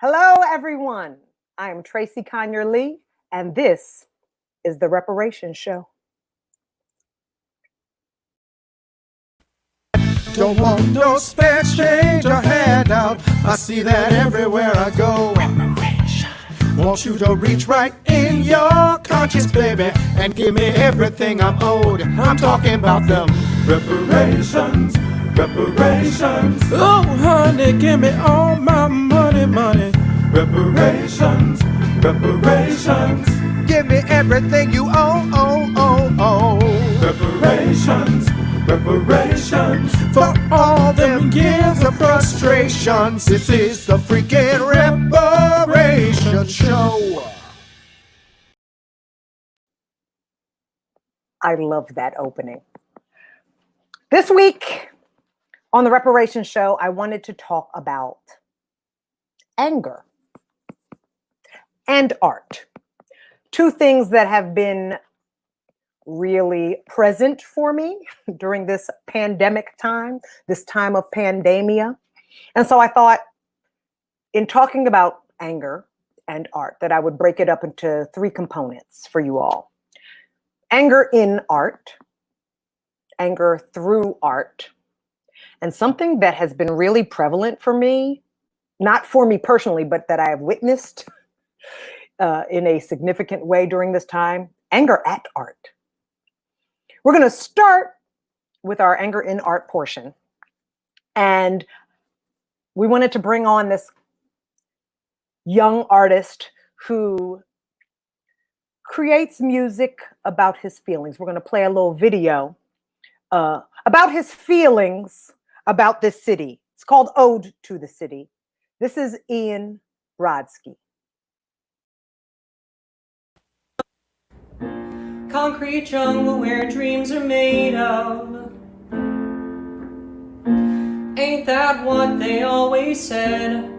Hello, everyone. I am Tracey Conyer Lee, and this is the Reparations Show. Don't want no spare change or handout. I see that everywhere I go. Want you to reach right in your conscience, baby, and give me everything I'm owed. I'm talking about them reparations, reparations. Oh, honey, give me all my money, money. Reparations, reparations. Give me everything you owe. Reparations, reparations. For all them years of frustrations. This is the freaking Reparations Show. I love that opening. This week on the Reparations Show, I wanted to talk about anger and art. Two things that have been really present for me during this pandemic time, this time of pandemia. And so I thought, in talking about anger and art, that I would break it up into three components for you all. Anger in art, anger through art, and something that has been really prevalent for me, not for me personally, but that I have witnessed in a significant way during this time, anger at art. We're going to start with our anger in art portion. And we wanted to bring on this young artist who creates music about his feelings. We're going to play a little video about his feelings about this city. It's called Ode to the City. This is Ian Brodsky. Concrete jungle where dreams are made of. Ain't that what they always said?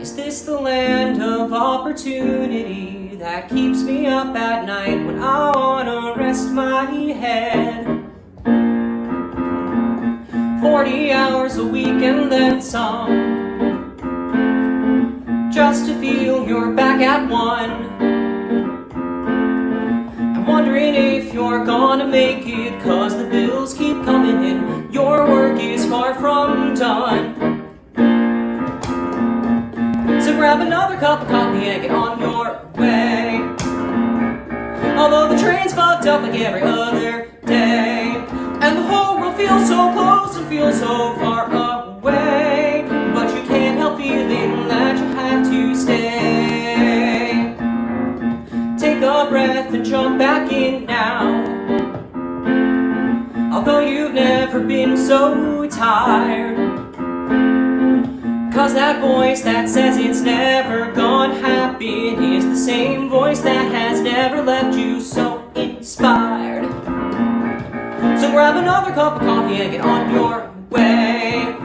Is this the land of opportunity that keeps me up at night when I wanna rest my head? 40 hours a week and then some, just to feel you're back at one. Wondering if you're gonna make it, cause the bills keep coming in. Your work is far from done. So grab another cup of coffee and get on your way. Although the train's fucked up like every other day, and the whole world feels so close and feels so far away, but you can't help feeling that you have to stay. Take a breath and jump back in now. Although you've never been so tired, cause that voice that says it's never gonna happen is the same voice that has never left you so inspired. So grab another cup of coffee and get on your way.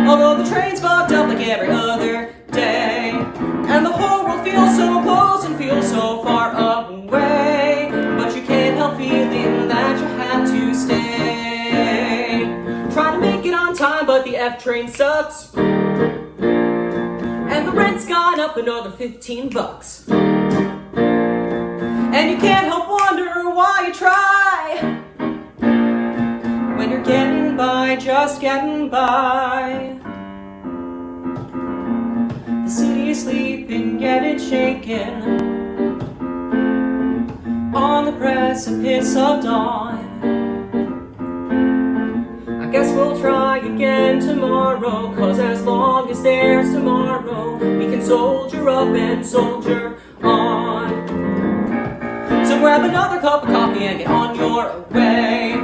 Although the train's fucked up like every other day, and the whole world feels so close and feels so far away, but you can't help feeling that you have to stay. Trying to make it on time, but the F train sucks, and the rent's gone up another 15 bucks. And you can't help wonder why you try, when you're getting by, just getting by. The city is sleeping, yet it's shaking, on the precipice of dawn. I guess we'll try again tomorrow, cause as long as there's tomorrow, we can soldier up and soldier on. So grab another cup of coffee and get on your way.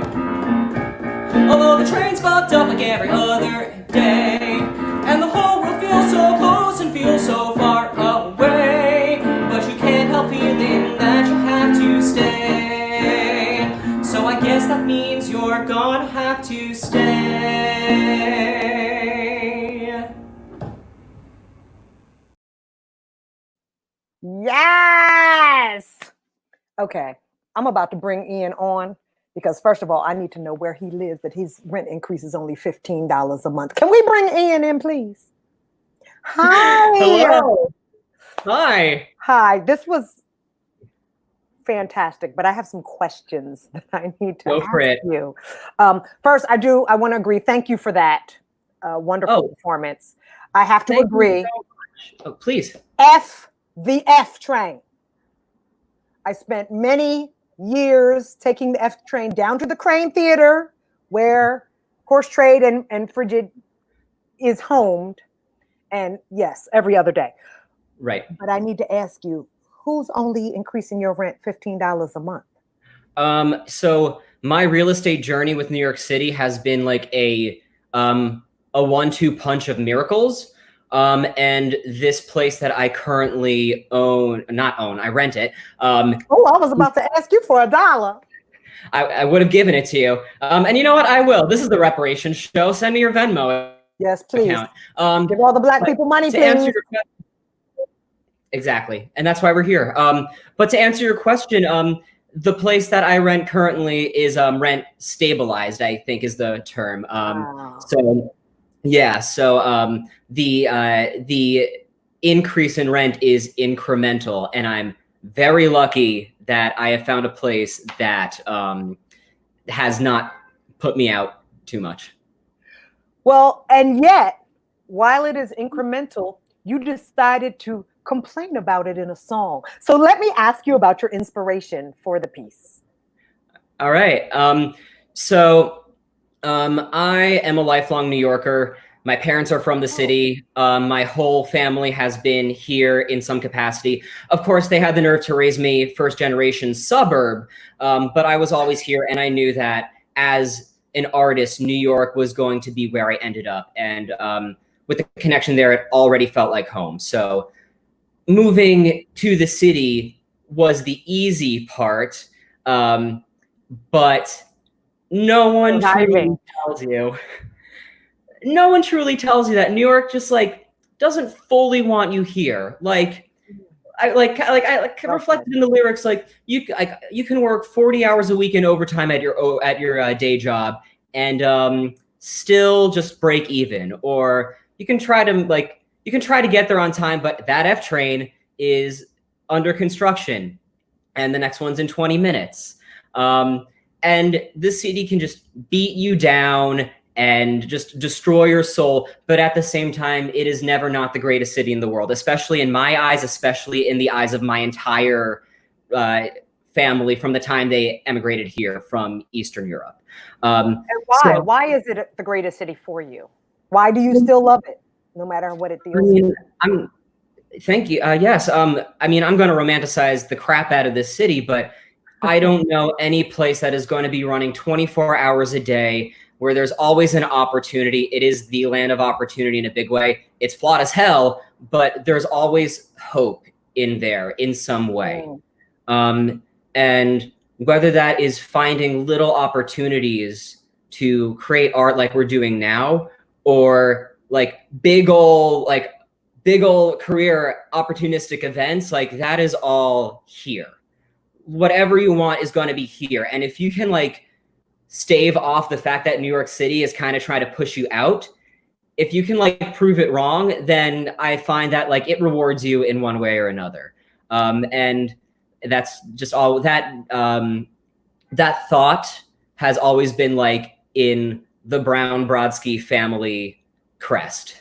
Although the train's fucked up like every other day, and the whole world feels so close and feels so far away, but you can't help feeling that you have to stay. So I guess that means you're gonna have to stay. Yes! Okay, I'm about to bring Ian on because first of all, I need to know where he lives, that his rent increase is only $15 a month. Can we bring Ian in, please? Hi. Hello. Hi. Hi. This was fantastic, but I have some questions that I need to Go for ask it. you. First, I want to agree. Thank you for that wonderful performance. I have to agree. You so much. Oh, please. F the F train. I spent many years taking the F train down to the Crane Theater, where Horse Trade and Frigid is homed. And yes, every other day. Right. But I need to ask you, who's only increasing your rent $15 a month? So my real estate journey with New York City has been like a 1-2 punch of miracles. And this place that I currently I rent it. I was about to ask you for $1. I would have given it to you. And you know what? I will. This is the Reparations show. Send me your Venmo Yes, please. account. Give all the black people money, To answer please. your question, exactly. And that's why we're here. But to answer your question, the place that I rent currently is rent stabilized, I think is the term. Wow. So yeah, so the increase in rent is incremental, and I'm very lucky that I have found a place that has not put me out too much. Well, and yet, while it is incremental, you decided to complain about it in a song. So let me ask you about your inspiration for the piece. All right. I am a lifelong New Yorker. My parents are from the city. My whole family has been here in some capacity. Of course, they had the nerve to raise me first generation suburb, but I was always here, and I knew that as an artist, New York was going to be where I ended up. And with the connection there, it already felt like home. So moving to the city was the easy part, but no one truly tells you. No one truly tells you that New York just like doesn't fully want you here. Like I reflected in the lyrics, like you can work 40 hours a week in overtime at your day job and still just break even, or you can try to get there on time, but that F train is under construction and the next one's in 20 minutes. And the city can just beat you down and just destroy your soul. But at the same time, it is never not the greatest city in the world, especially in my eyes, especially in the eyes of my entire family from the time they emigrated here from Eastern Europe. And why? Why is it the greatest city for you? Why do you still love it, no matter what it feels? Thank you. Yes. I mean, I'm going to romanticize the crap out of this city, but I don't know any place that is going to be running 24 hours a day, where there's always an opportunity. It is the land of opportunity in a big way. It's flawed as hell, but there's always hope in there in some way. And whether that is finding little opportunities to create art like we're doing now, or like big old career opportunistic events, like that is all here. Whatever you want is going to be here. And if you can like stave off the fact that New York City is kind of trying to push you out, if you can like prove it wrong, then I find that like it rewards you in one way or another. And that's just all that, that thought has always been like in the Brown Brodsky family crest.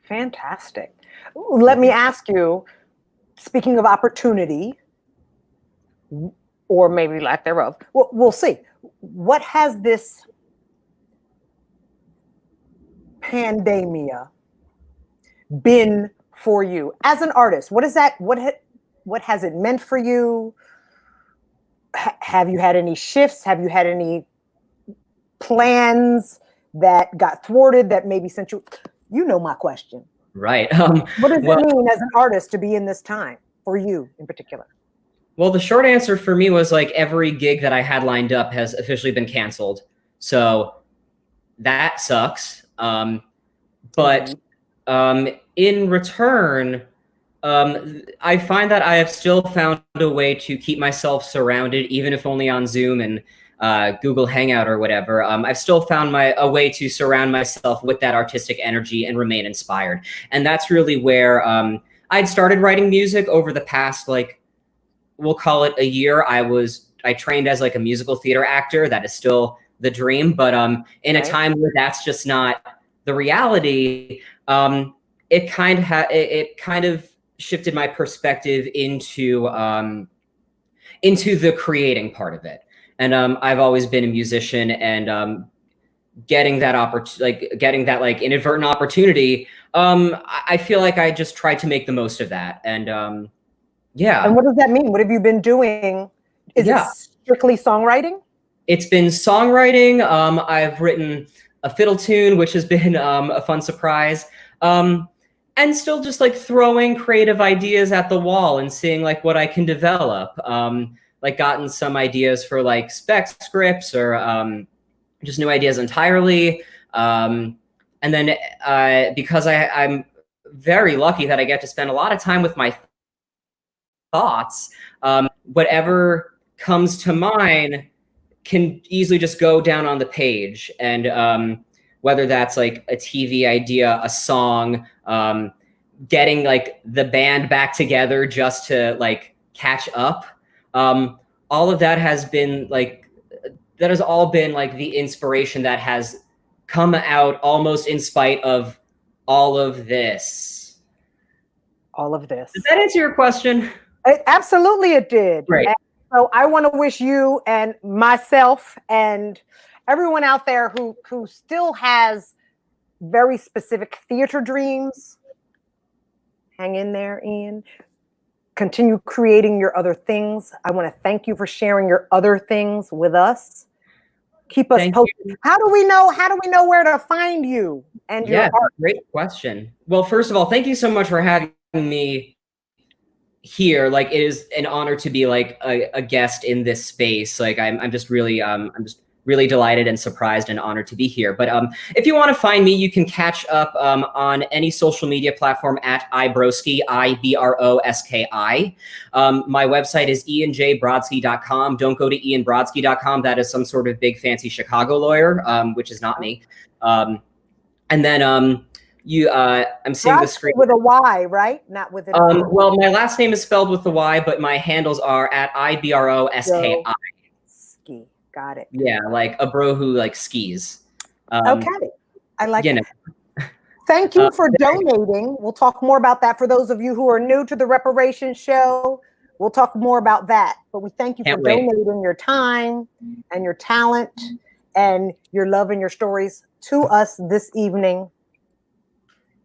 Fantastic. Let me ask you, speaking of opportunity, or maybe lack thereof, we'll see. What has this pandemia been for you as an artist? What is that? What has it meant for you? Have you had any shifts? Have you had any plans that got thwarted that maybe sent you? You know my question. Right. What does it mean as an artist to be in this time for you in particular? Well, the short answer for me was like every gig that I had lined up has officially been canceled. So that sucks. But in return, I find that I have still found a way to keep myself surrounded, even if only on Zoom, and Google Hangout or whatever, I've still found a way to surround myself with that artistic energy and remain inspired. And that's really where I'd started writing music over the past, like, we'll call it a year. I trained as like a musical theater actor. That is still the dream, but in a time where that's just not the reality, it kind of shifted my perspective into the creating part of it. And I've always been a musician, and getting that inadvertent opportunity, I feel like I just tried to make the most of that. And yeah. And what does that mean? What have you been doing? Is it strictly songwriting? It's been songwriting. I've written a fiddle tune, which has been a fun surprise. And still just like throwing creative ideas at the wall and seeing like what I can develop. Like gotten some ideas for like spec scripts or just new ideas entirely. And then because I'm very lucky that I get to spend a lot of time with my thoughts, whatever comes to mind can easily just go down on the page. And whether that's like a TV idea, a song, getting like the band back together just to like catch up, all of that has been like, that has all been like the inspiration that has come out almost in spite of all of this. All of this. Did that answer your question? Absolutely it did. Right. And so I want to wish you and myself and everyone out there who still has very specific theater dreams, hang in there, Ian. Continue creating your other things. I want to thank you for sharing your other things with us. Keep us posted. How do we know where to find you and your art? Great question. Well, first of all, thank you so much for having me here. Like, it is an honor to be like a guest in this space. Like, I'm just really delighted and surprised and honored to be here. But if you want to find me, you can catch up on any social media platform at iBroski, IBROSKI. My website is ianjbrodsky.com. Don't go to ianbrodsky.com. That is some sort of big fancy Chicago lawyer, which is not me. And then I'm seeing the screen with a Y, right? Not with an well, my last name is spelled with the Y, but my handles are at IBROSKI. Got it. Yeah, like a bro who like skis. Okay, I like it. Thank you for donating. We'll talk more about that for those of you who are new to the Reparations show. We'll talk more about that. But we thank you for donating your time and your talent and your love and your stories to us this evening.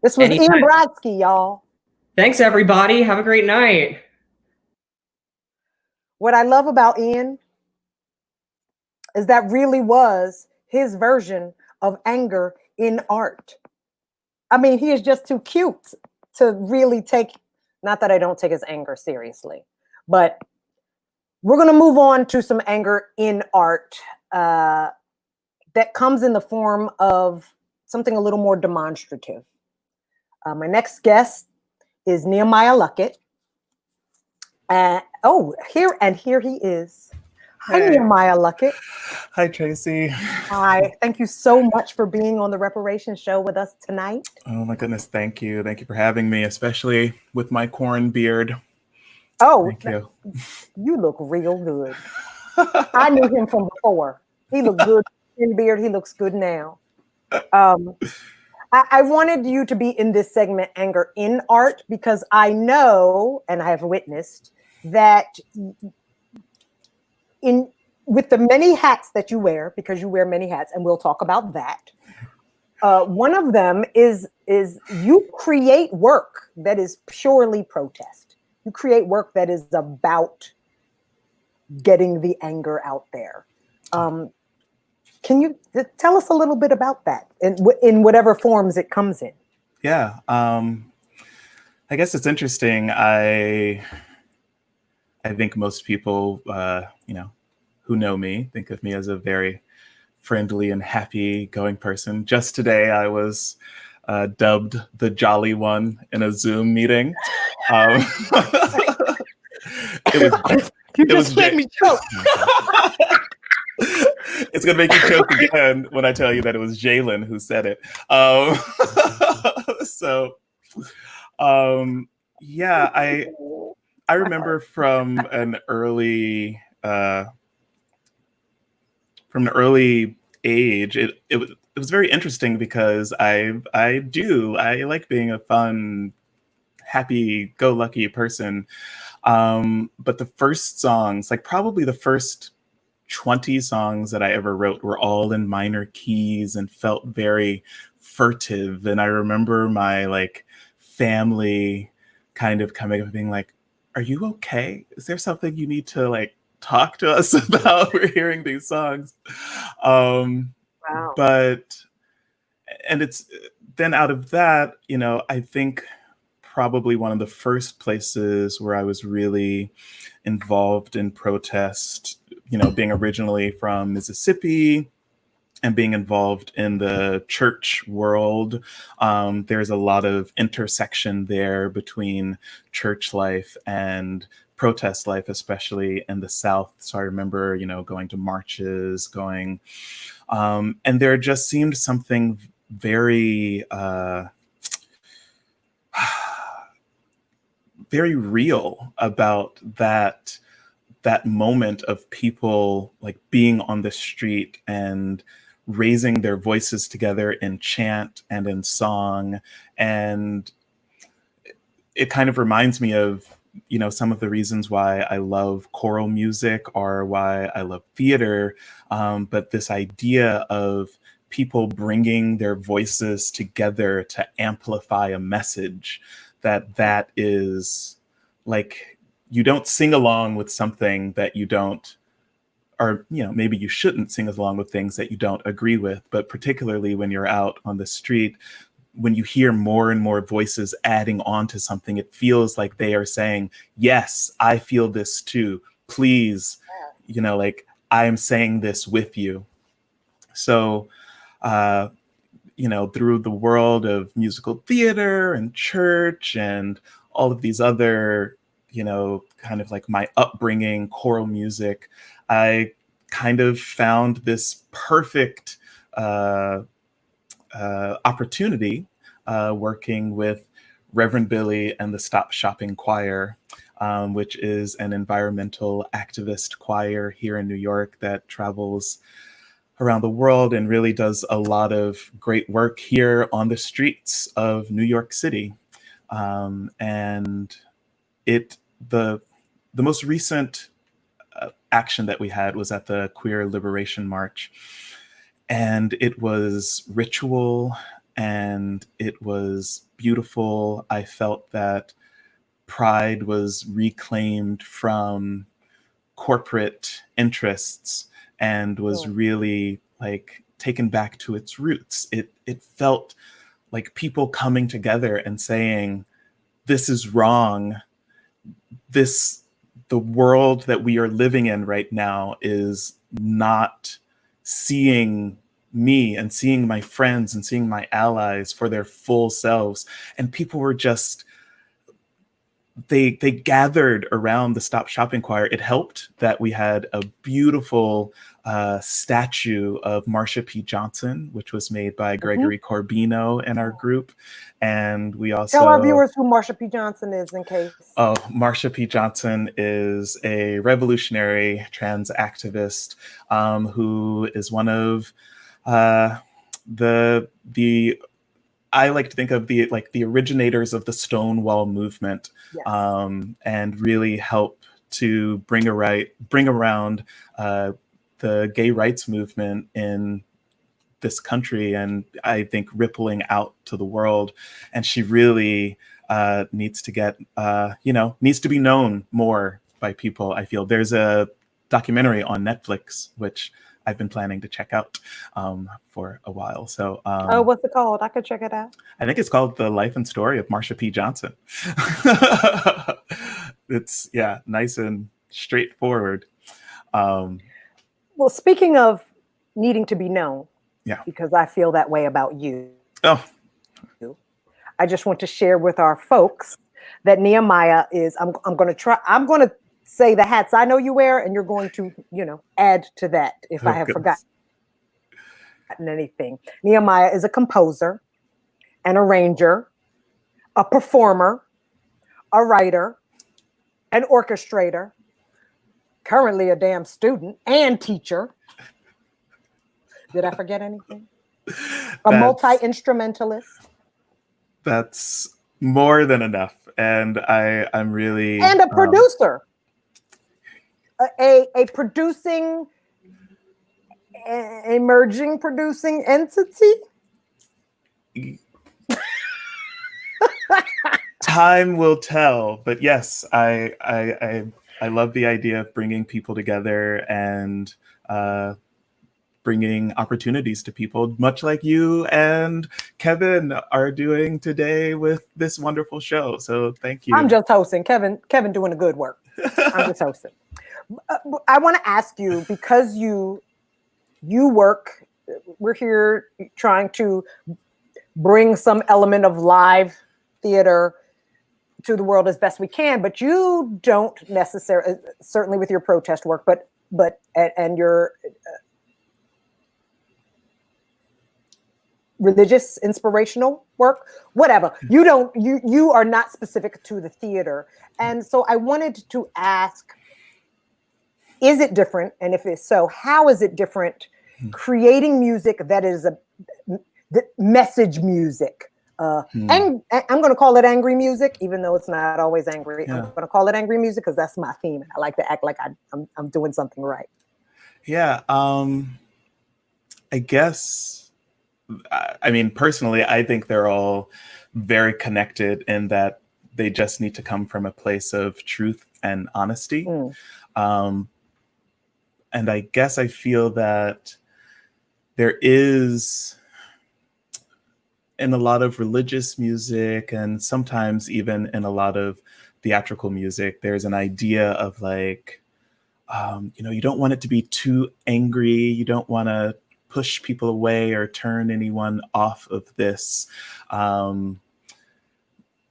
This was Ian Brodsky, y'all. Thanks, everybody. Have a great night. What I love about Ian is that really was his version of anger in art. I mean, he is just too cute to really take, not that I don't take his anger seriously, but we're gonna move on to some anger in art that comes in the form of something a little more demonstrative. My next guest is Nehemiah Luckett. Here he is. Hi, Nehemiah Luckett. Hi, Tracey. Hi. Thank you so much for being on the Reparations show with us tonight. Oh my goodness, thank you. Thank you for having me, especially with my corn beard. Oh, thank you. You look real good. I knew him from before. He looked good in beard. He looks good now. I wanted you to be in this segment, Anger in Art, because I know, and I have witnessed, that with the many hats that you wear, because you wear many hats, and we'll talk about that. One of them is you create work that is purely protest. You create work that is about getting the anger out there. Can you tell us a little bit about that in whatever forms it comes in? Yeah, I guess it's interesting. I think most people, who know me, think of me as a very friendly and happy going person. Just today, I was dubbed the jolly one in a Zoom meeting. You just made me choke. It's gonna make you choke again when I tell you that it was Jalen who said it. Um, so, um, yeah, I remember from an early age, it was very interesting because I like being a fun, happy-go-lucky person. But the first songs, like probably the first 20 songs that I ever wrote were all in minor keys and felt very furtive. And I remember my like family kind of coming up and being like, "Are you okay? Is there something you need to like talk to us about? We're hearing these songs." Um, Wow. but and it's then out of that, I think probably one of the first places where I was really involved in protest, being originally from Mississippi and being involved in the church world. There's a lot of intersection there between church life and protest life, especially in the South. So I remember, going to marches, and there just seemed something very, very real about that moment of people like being on the street and raising their voices together in chant and in song. And it kind of reminds me of, some of the reasons why I love choral music or why I love theater. But this idea of people bringing their voices together to amplify a message, that is like, you don't sing along with something that you don't, or maybe you shouldn't sing along with things that you don't agree with, but particularly when you're out on the street, when you hear more and more voices adding on to something, it feels like they are saying, yes, I feel this too, please, like I'm saying this with you. So through the world of musical theater and church and all of these other, kind of like my upbringing, choral music, I kind of found this perfect opportunity working with Reverend Billy and the Stop Shopping Choir, which is an environmental activist choir here in New York that travels around the world and really does a lot of great work here on the streets of New York City. And the most recent action that we had was at the Queer Liberation March, and it was ritual and it was beautiful. I felt that pride was reclaimed from corporate interests and was really like taken back to its roots. It felt like people coming together and saying, this is wrong. The world that we are living in right now is not seeing me and seeing my friends and seeing my allies for their full selves. And people were just, they gathered around the Stop Shopping Choir. It helped that we had a beautiful statue of Marsha P. Johnson, which was made by Gregory Corbino in our group. And we also— Tell our viewers who Marsha P. Johnson is in case. Oh, Marsha P. Johnson is a revolutionary trans activist who is one of the I like to think of the originators of the Stonewall movement, and really help to bring around the gay rights movement in this country, and I think rippling out to the world. And she really needs to get needs to be known more by people. I feel there's a documentary on Netflix which I've been planning to check out for a while. So what's it called? I could check it out. I think it's called The Life and Story of Marsha P. Johnson. It's nice and straightforward. Well, speaking of needing to be known, because I feel that way about you. Oh, I just want to share with our folks that Nehemiah is, I'm going to say the hats I know you wear, and you're going to, add to that if I have forgotten anything. Nehemiah is a composer, an arranger, a performer, a writer, an orchestrator, currently a damn student and teacher. Did I forget anything? A multi-instrumentalist. That's more than enough. And I'm really... And a producer. A producing, emerging producing entity. Time will tell, but yes, I love the idea of bringing people together and bringing opportunities to people, much like you and Kevin are doing today with this wonderful show. So thank you. I'm just hosting. Kevin doing the good work. I'm just hosting. I want to ask you, because you work, we're here trying to bring some element of live theater to the world as best we can, but you don't necessarily, certainly with your protest work, but your religious, inspirational work, whatever. You are not specific to the theater. And so I wanted to ask, is it different? And if it's so, how is it different creating music that is the message music? And I'm going to call it angry music, even though it's not always angry. Yeah. I'm going to call it angry music because that's my theme. I like to act like I'm doing something right. Yeah. I guess, I mean, personally, I think they're all very connected in that they just need to come from a place of truth and honesty. And I guess I feel that there is, in a lot of religious music and sometimes even in a lot of theatrical music, there's an idea of like, you don't want it to be too angry. You don't want to push people away or turn anyone off of this,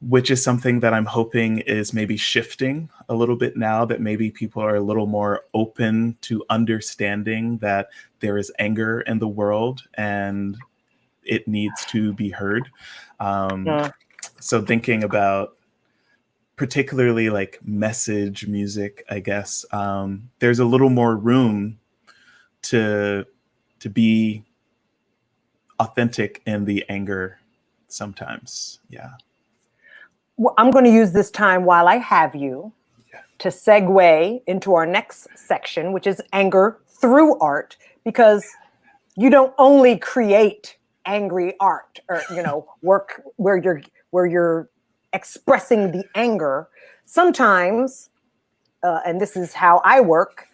which is something that I'm hoping is maybe shifting a little bit now, that maybe people are a little more open to understanding that there is anger in the world and it needs to be heard. So thinking about particularly like message music, I guess, there's a little more room to be authentic in the anger sometimes. Yeah. Well, I'm going to use this time while I have you to segue into our next section, which is anger through art, because you don't only create angry art or work where you're expressing the anger. Sometimes, and this is how I work,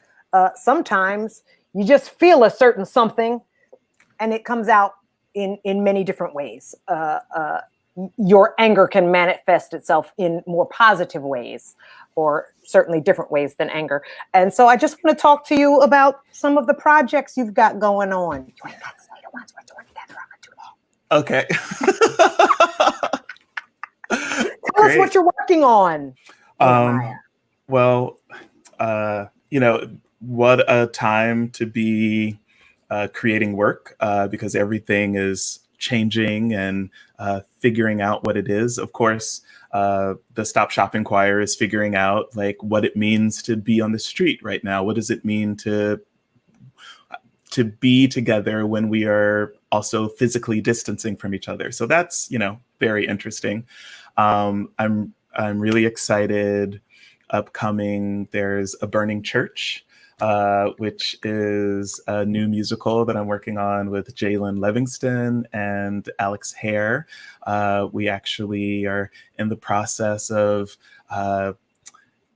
sometimes you just feel a certain something and it comes out in many different ways. Your anger can manifest itself in more positive ways, or certainly different ways than anger. And so I just want to talk to you about some of the projects you've got going on. You ain't got to say the ones we're doing together. I'm going to do that. Okay. Tell us what you're working on. Well, what a time to be creating work, because everything is changing and figuring out what it is. Of course, the Stop Shopping Choir is figuring out like what it means to be on the street right now. What does it mean to be together when we are also physically distancing from each other? So that's, very interesting. I'm really excited. Upcoming, there's A Burning Church, which is a new musical that I'm working on with Jalen Livingston and Alex Hare. We actually are in the process of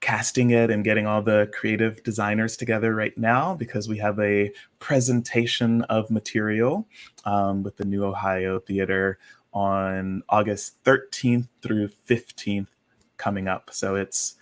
casting it and getting all the creative designers together right now, because we have a presentation of material with the New Ohio Theater on August 13th through 15th coming up. So it's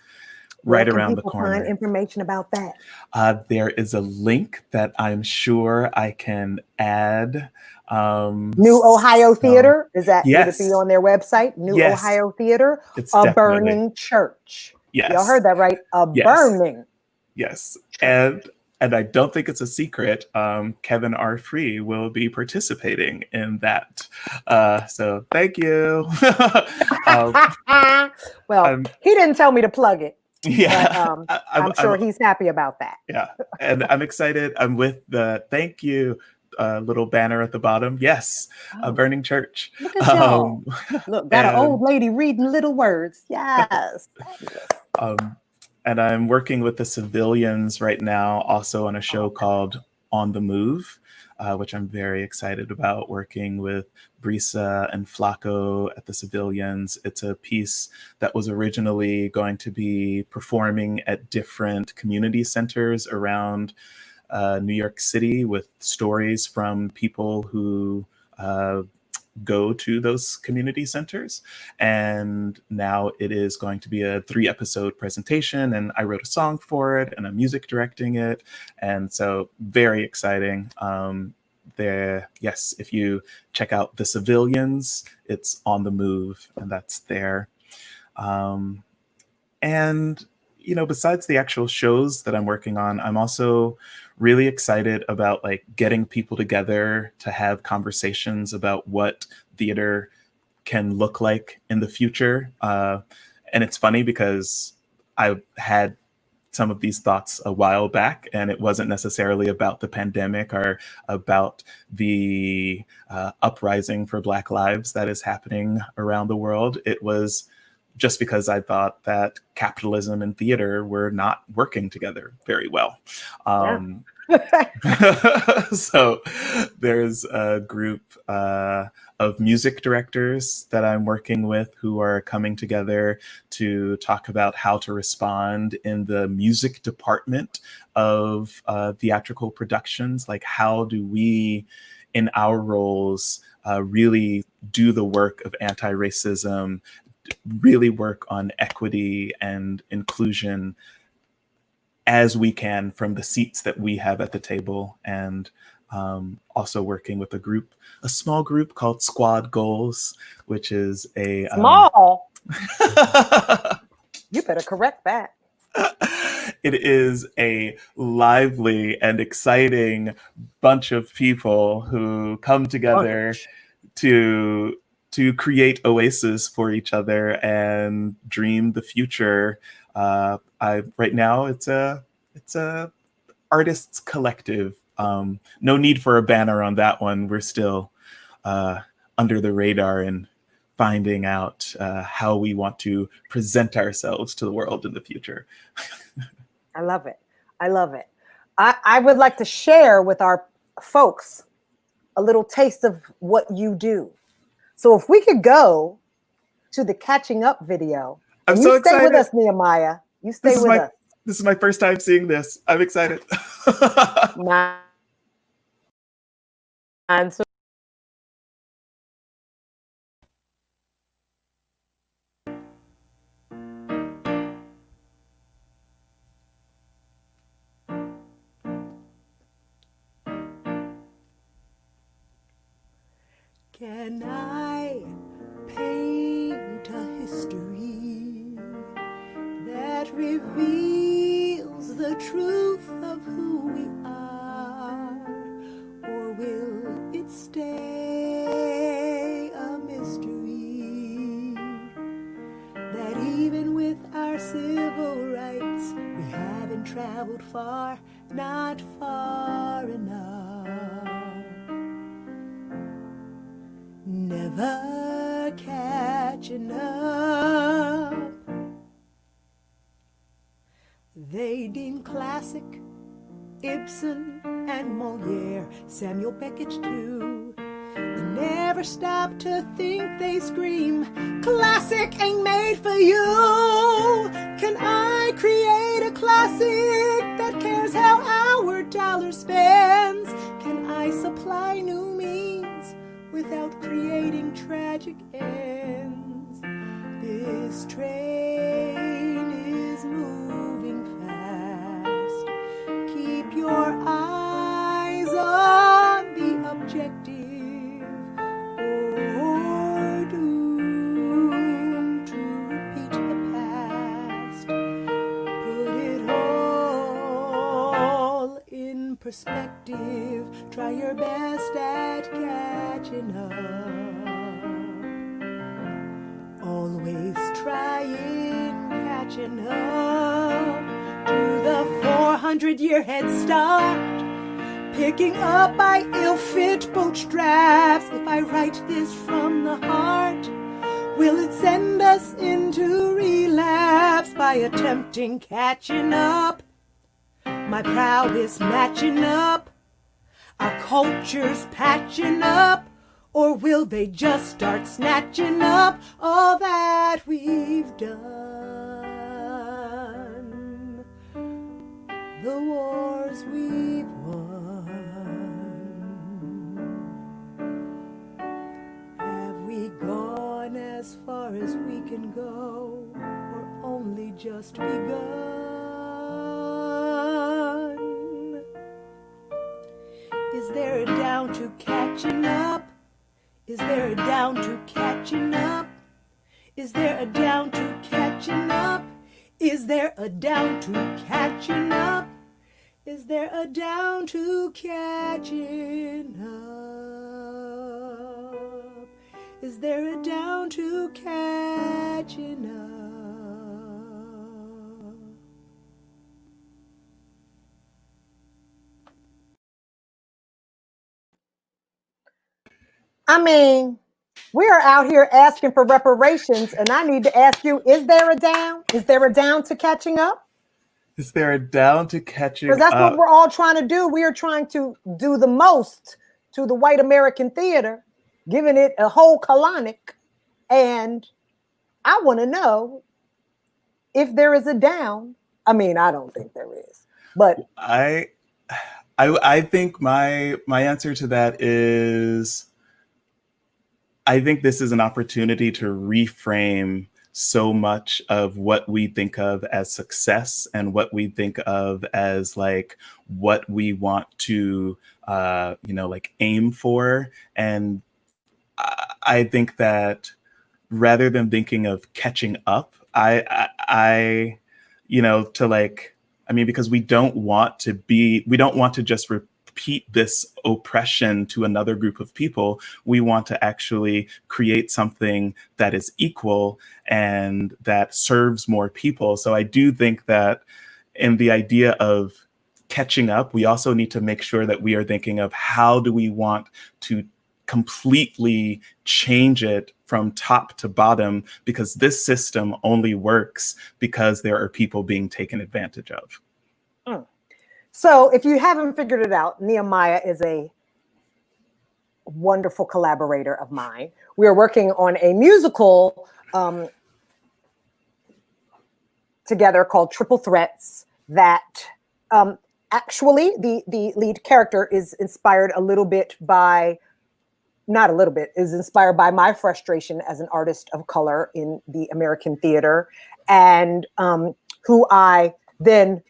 right around the corner. Find information about that? There is a link that I'm sure I can add. New Ohio Theater? Is that, yes. Would it be on their website? New Ohio Theater? It's A Burning Church. Yes. Y'all heard that right? A Yes. burning. Yes. And I don't think it's a secret. Kevin R. Free will be participating in that. So thank you. Well, I'm- he didn't tell me to plug it, yeah. but I'm sure he's happy about that. Yeah. And I'm excited. I'm with the thank you little banner at the bottom. Yes. A burning church. Look at y'all. Look, got an old lady reading little words. Yes. And I'm working with the civilians right now, also on a show called On the Move, which I'm very excited about, working with Brisa and Flaco at the civilians. It's a piece that was originally going to be performing at different community centers around New York City with stories from people who go to those community centers. And now it is going to be a 3-episode presentation, and I wrote a song for it and I'm music directing it. And so very exciting. Yes, if you check out The Civilians, it's On the Move, and that's there. And besides the actual shows that I'm working on, I'm also really excited about like getting people together to have conversations about what theater can look like in the future. And it's funny because I had some of these thoughts a while back, and it wasn't necessarily about the pandemic or about the uprising for Black lives that is happening around the world. It was just because I thought that capitalism and theater were not working together very well. So there's a group of music directors that I'm working with who are coming together to talk about how to respond in the music department of theatrical productions. Like, how do we, in our roles, really do the work of anti-racism, really work on equity and inclusion as we can from the seats that we have at the table. And also working with a small group called Squad Goals, which is a small. You better correct that. It is a lively and exciting bunch of people who come together to create oases for each other and dream the future. Right now it's a artists collective. No need for a banner on that one. We're still under the radar and finding out how we want to present ourselves to the world in the future. I love it. I love it. I would like to share with our folks a little taste of what you do. So if we could go to the catching up video. I'm and so you stay excited. with us, Nehemiah. You stay with us. This is my first time seeing this. I'm excited. And so can I paint a history that reveals the truth of who we are, or will it stay a mystery that even with our civil rights we haven't traveled far, not far enough? Never catching up. They deem classic Ibsen and Moliere, Samuel Beckett too. They never stop to think, they scream, classic ain't made for you. Can I create a classic that cares how our dollar spends? Can I supply new means without creating tragic ends? This train is moving fast. Keep your eyes on the objective, or doomed to repeat the past. perspective. Try your best at catching up. Always trying, catching up to the 400-year head start. Picking up by ill-fit bootstraps. If I write this from the heart, will it send us into relapse by attempting catching up? My prowess matching up, our culture's patching up, or will they just start snatching up all that we've done? The wars we've won. Have we gone as far as we can go, or only just begun? Is there a down to catching up? Is there a down to catching up? Is there a down to catching up? Is there a down to catching up? Is there a down to catching up? Is there a down to catching up? I mean, we are out here asking for reparations, and I need to ask you, is there a down? Is there a down to catching up? Is there a down to catching Because that's up? what we're all trying to do. We are trying to do the most to the white American theater, giving it a whole colonic. And I want to know if there is a down. I mean, I don't think there is, but I think my answer to that is, I think this is an opportunity to reframe so much of what we think of as success and what we think of as like what we want to like aim for. And I think that rather than thinking of catching up, I to like, I mean, because we don't want to just repeat this oppression to another group of people. We want to actually create something that is equal and that serves more people. So I do think that in the idea of catching up, we also need to make sure that we are thinking of how do we want to completely change it from top to bottom, because this system only works because there are people being taken advantage of. So if you haven't figured it out, Nehemiah is a wonderful collaborator of mine. We are working on a musical together called Triple Threats that actually the lead character is inspired a little bit by, not a little bit, is inspired by my frustration as an artist of color in the American theater, and who I then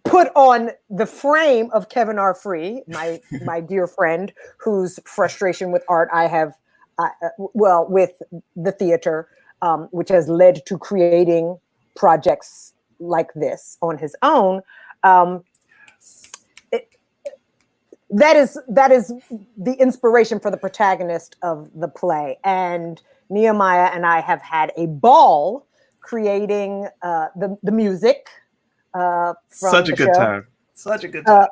put on the frame of Kevin R. Free, my dear friend, whose frustration with art I have, with the theater, which has led to creating projects like this on his own. That is the inspiration for the protagonist of the play. And Nehemiah and I have had a ball creating the music. Such a good time. Such a good time.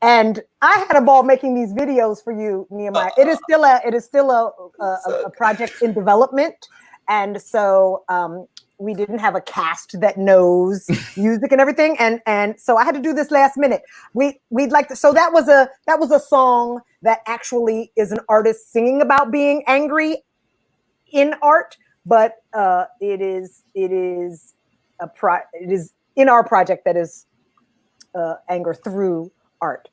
And I had a ball making these videos for you, Nehemiah. It is still a project in development, and so we didn't have a cast that knows music and everything, and so I had to do this last minute. We'd like to. So that was a song that actually is an artist singing about being angry in art, but it is in our project that is anger through art.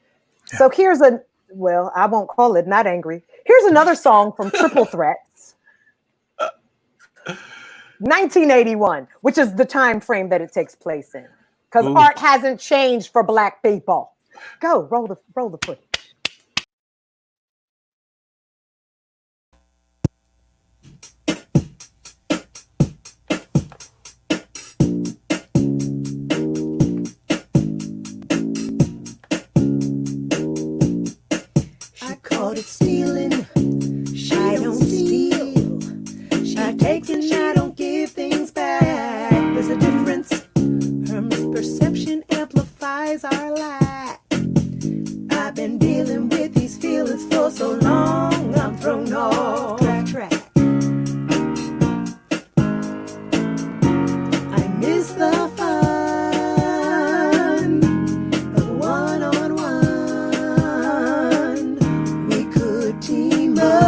Yeah. So here's I won't call it not angry. Here's another song from Triple Threats, 1981, which is the time frame that it takes place in, because art hasn't changed for Black people. Go, roll the footage.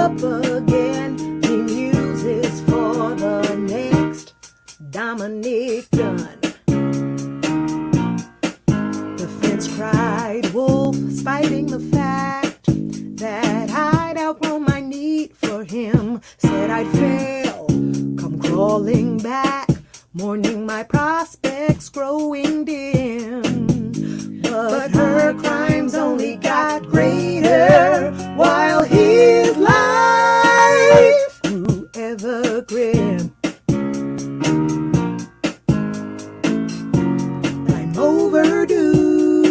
up again. He muses for the next Dominic Dunn. The fence cried wolf, spiting the fact that I'd outgrown my need for him. Said I'd fail, come crawling back, mourning my prospects growing dim. But her crimes only got greater, while his life grew ever grim. I'm overdue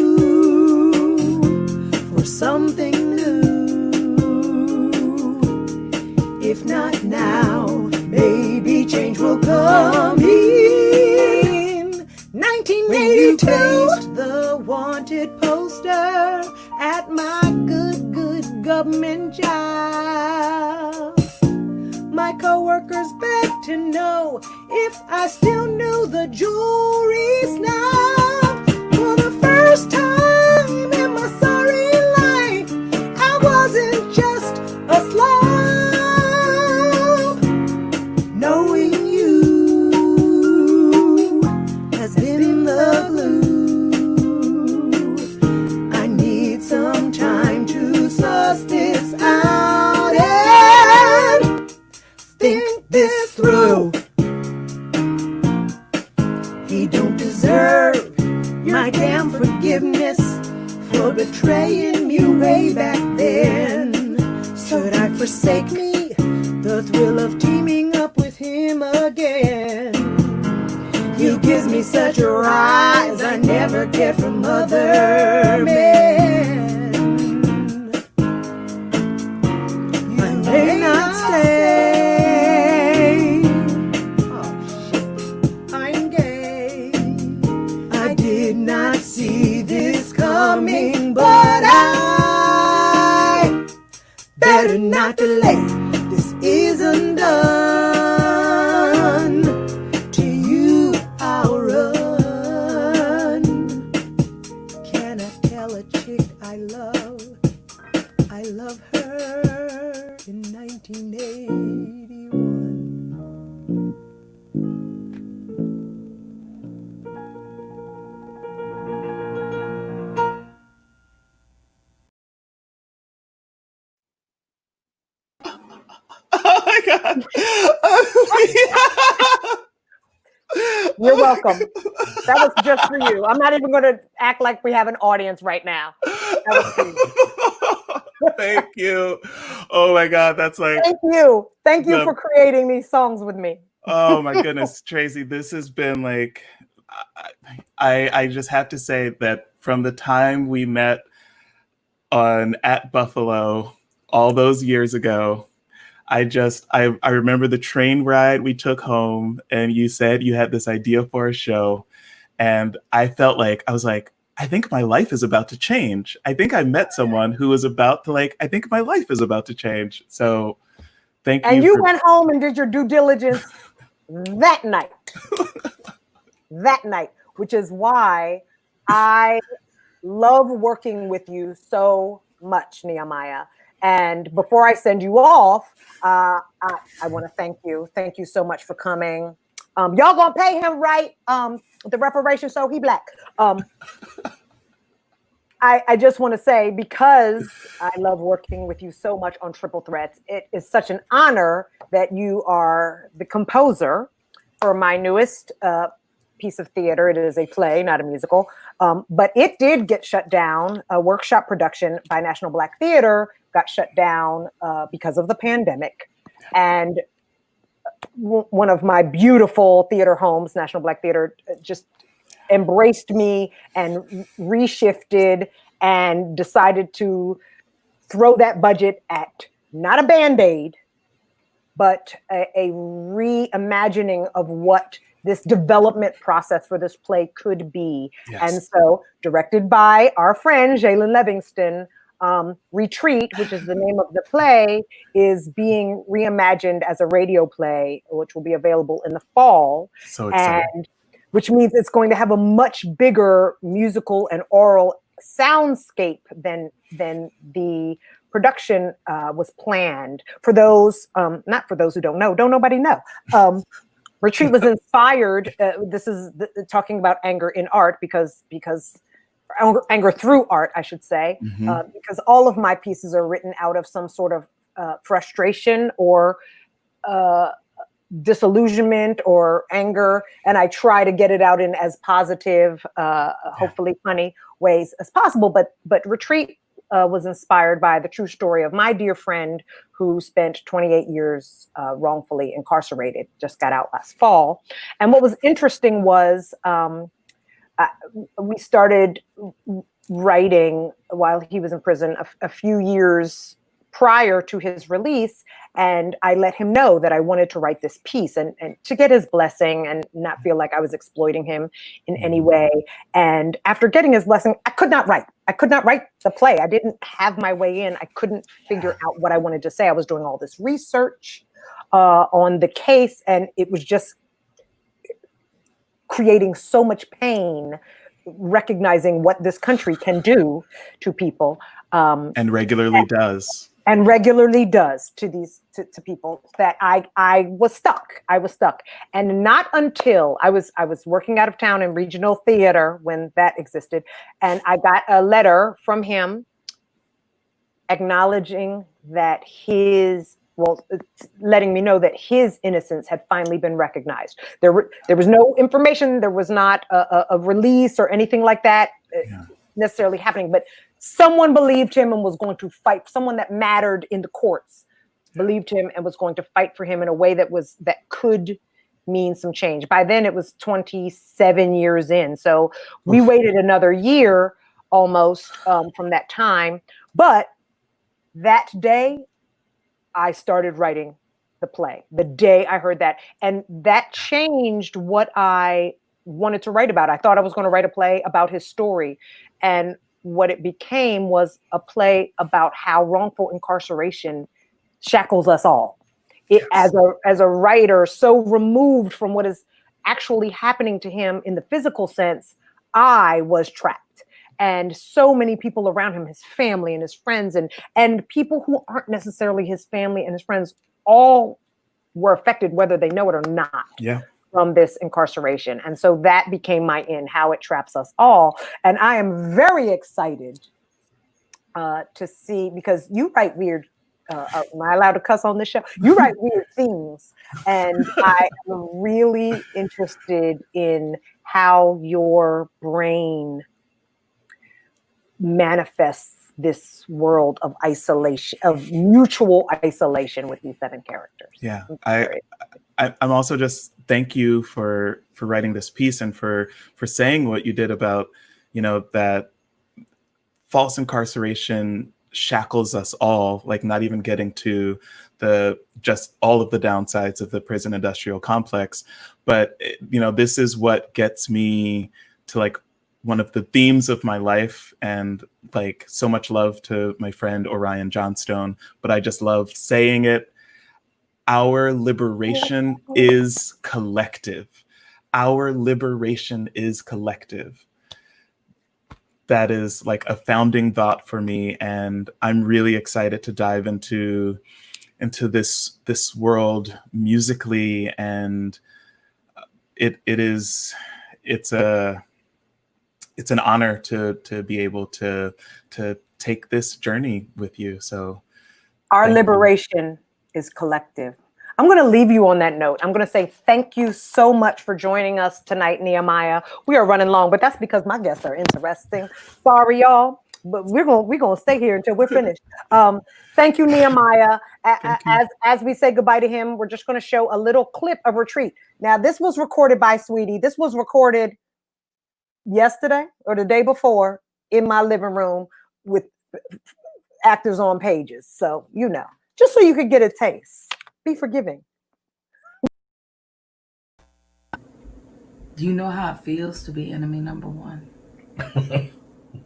for something new. If not now, maybe change will come in 1982. The wanted poster at my good government job. My coworkers begged to know if I still knew the jewelry snob. For the first time in my sorry life, I wasn't just a slob. Knowing you has been the glue. I need some time to suss this out and think this through. He don't deserve my damn forgiveness for betraying me way back then. Should I forsake me the thrill of teaming up with him again? You gives me such a rise I never get from other men. I may not stay. Oh shit, I'm gay. I did not see this coming, but I better not delay. This is undone. To you I'll run. Can I tell a chick I love her in 1981? Oh my God. You're welcome. That was just for you. I'm not even going to act like we have an audience right now. That was for you. Thank you. Oh my God, that's like, Thank you. Thank you the- for creating these songs with me. oh my goodness, Tracey, this has been like, I just have to say that from the time we met on at Buffalo all those years ago, I remember the train ride we took home, and you said you had this idea for a show, and I felt like, I was like, I think my life is about to change. I think I met someone who was about to I think my life is about to change. So thank you. And you went home and did your due diligence that night. That night, which is why I love working with you so much, Nehemiah. And before I send you off, I want to thank you. Thank you so much for coming. Y'all gonna pay him, right? The Reparations show, he black. I just want to say, because I love working with you so much on Triple Threats, it is such an honor that you are the composer for my newest piece of theater. It is a play, not a musical, but it did get shut down. A workshop production by National Black Theater got shut down because of the pandemic. And one of my beautiful theater homes, National Black Theater, just embraced me and reshifted and decided to throw that budget at not a Band-Aid, but a reimagining of what this development process for this play could be. Yes. And so, directed by our friend Jalen Livingston, Retreat, which is the name of the play, is being reimagined as a radio play, which will be available in the fall. So excited. And which means it's going to have a much bigger musical and oral soundscape than the production was planned. For those, not for those who don't nobody know. Retreat was inspired. This is talking about anger in art because anger through art, I should say, because all of my pieces are written out of some sort of frustration or disillusionment or anger, and I try to get it out in as positive, hopefully funny ways as possible. But Retreat was inspired by the true story of my dear friend who spent 28 years wrongfully incarcerated, just got out last fall. And what was interesting was we started writing while he was in prison a few years prior to his release, and I let him know that I wanted to write this piece and to get his blessing and not feel like I was exploiting him in any way. And after getting his blessing, I could not write the play. I didn't have my way in. I couldn't figure out what I wanted to say. I was doing all this research on the case, and it was just creating so much pain, recognizing what this country can do to people. And regularly does. And regularly does to these to people, that I was stuck. And not until I was working out of town in regional theater when that existed, and I got a letter from him acknowledging that letting me know that his innocence had finally been recognized. There was no information. There was not a release or anything like that necessarily happening, but someone believed him and was going to fight. Someone that mattered in the courts believed him and was going to fight for him in a way that could mean some change. By then it was 27 years in. So we waited another year almost from that time. But that day I started writing the play, the day I heard that. And that changed what I wanted to write about. I thought I was going to write a play about his story. And what it became was a play about how wrongful incarceration shackles us all. As a writer, so removed from what is actually happening to him in the physical sense, I was trapped. And so many people around him, his family and his friends and people who aren't necessarily his family and his friends, all were affected, whether they know it or not. From this incarceration. And so that became my end, how it traps us all. And I am very excited to see, because you write weird, am I allowed to cuss on this show? You write weird things. And I am really interested in how your brain manifests this world of isolation, of mutual isolation with these 7 characters. Yeah, I'm also just thank you for writing this piece and for saying what you did about, that false incarceration shackles us all, like not even getting to just all of the downsides of the prison industrial complex. But, this is what gets me to like one of the themes of my life, and like so much love to my friend Orion Johnstone, but I just love saying it. Our liberation is collective. Our liberation is collective. That is like a founding thought for me, and I'm really excited to dive into this world musically, and it's an honor to be able to take this journey with you. So our liberation is collective. I'm going to leave you on that note. I'm going to say thank you so much for joining us tonight, Nehemiah. We are running long, but that's because my guests are interesting. Sorry, y'all, but we're going to stay here until we're finished. Thank you, Nehemiah. As we say goodbye to him, we're just going to show a little clip of Retreat. Now, this was recorded by Sweetie. This was recorded yesterday or the day before in my living room with actors on pages. So, just so you could get a taste. Be forgiving. Do you know how it feels to be enemy number one?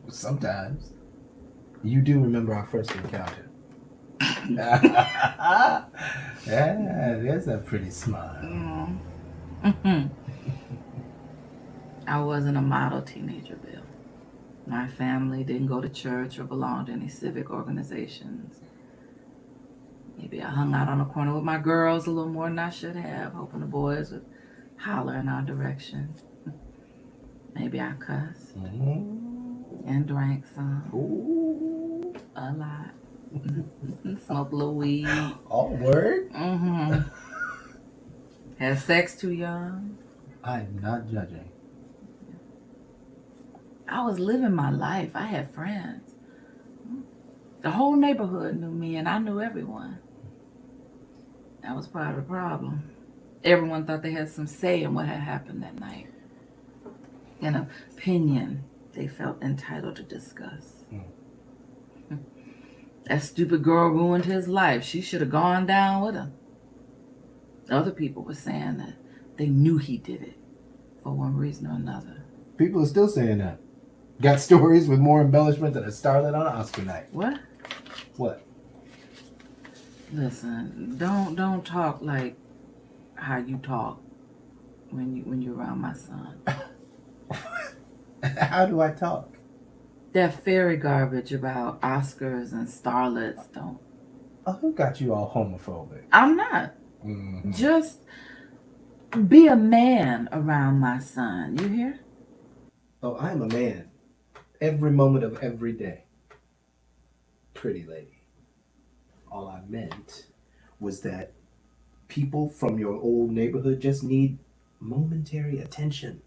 Sometimes. You do remember our first encounter. Yeah, there's a pretty smile. I wasn't a model teenager, Bill. My family didn't go to church or belong to any civic organizations. Maybe I hung out on the corner with my girls a little more than I should have, hoping the boys would holler in our direction. Maybe I cussed and drank some. Ooh. A lot. Smoked a little weed. Oh, word? Had sex too young. I am not judging. I was living my life. I had friends. The whole neighborhood knew me, and I knew everyone. That was part of the problem. Everyone thought they had some say in what had happened that night. An opinion they felt entitled to discuss. That stupid girl ruined his life. She should have gone down with him. Other people were saying that they knew he did it for one reason or another. People are still saying that. Got stories with more embellishment than a starlet on an Oscar night. What? What? Listen, don't talk like how you talk when you're around my son. How do I talk? That fairy garbage about Oscars and starlets don't. Oh, who got you all homophobic? I'm not. Just be a man around my son. You hear? Oh, I am a man. Every moment of every day. Pretty lady. All I meant was that people from your old neighborhood just need momentary attention.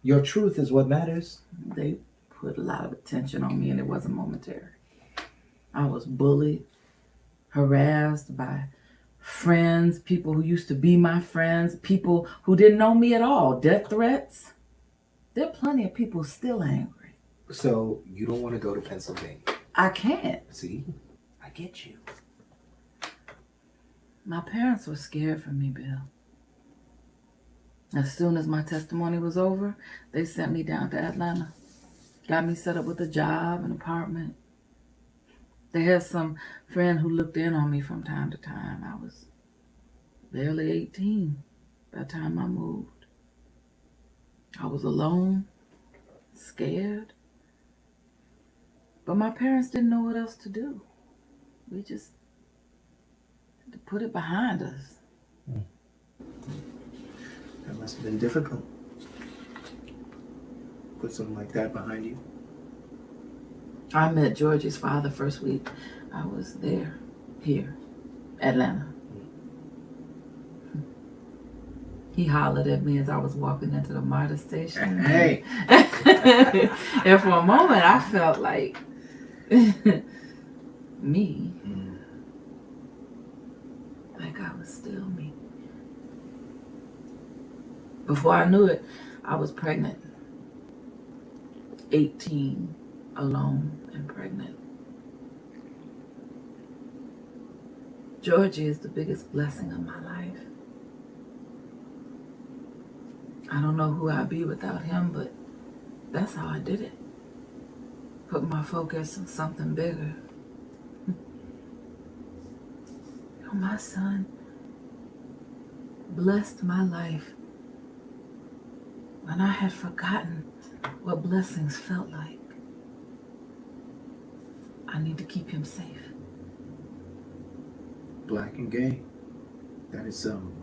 Your truth is what matters. They put a lot of attention on me, and it wasn't momentary. I was bullied, harassed by friends, people who used to be my friends, people who didn't know me at all, death threats. There are plenty of people still angry. So you don't want to go to Pennsylvania? I can't. See? I get you. My parents were scared for me, Bill. As soon as my testimony was over, they sent me down to Atlanta. Got me set up with a job, an apartment. They had some friend who looked in on me from time to time. I was barely 18 by the time I moved. I was alone, scared. But my parents didn't know what else to do. We just had to put it behind us. That must have been difficult. Put something like that behind you. I met Georgie's father first week I was there, here, Atlanta. He hollered at me as I was walking into the MARTA station. Hey! And for a moment, I felt like me. Like I was still me. Before I knew it, I was pregnant. 18, alone and pregnant. Georgie is the biggest blessing of my life. I don't know who I'd be without him, but that's how I did it. Put my focus on something bigger. Oh, my son blessed my life when I had forgotten what blessings felt like. I need to keep him safe. Black and gay. That is some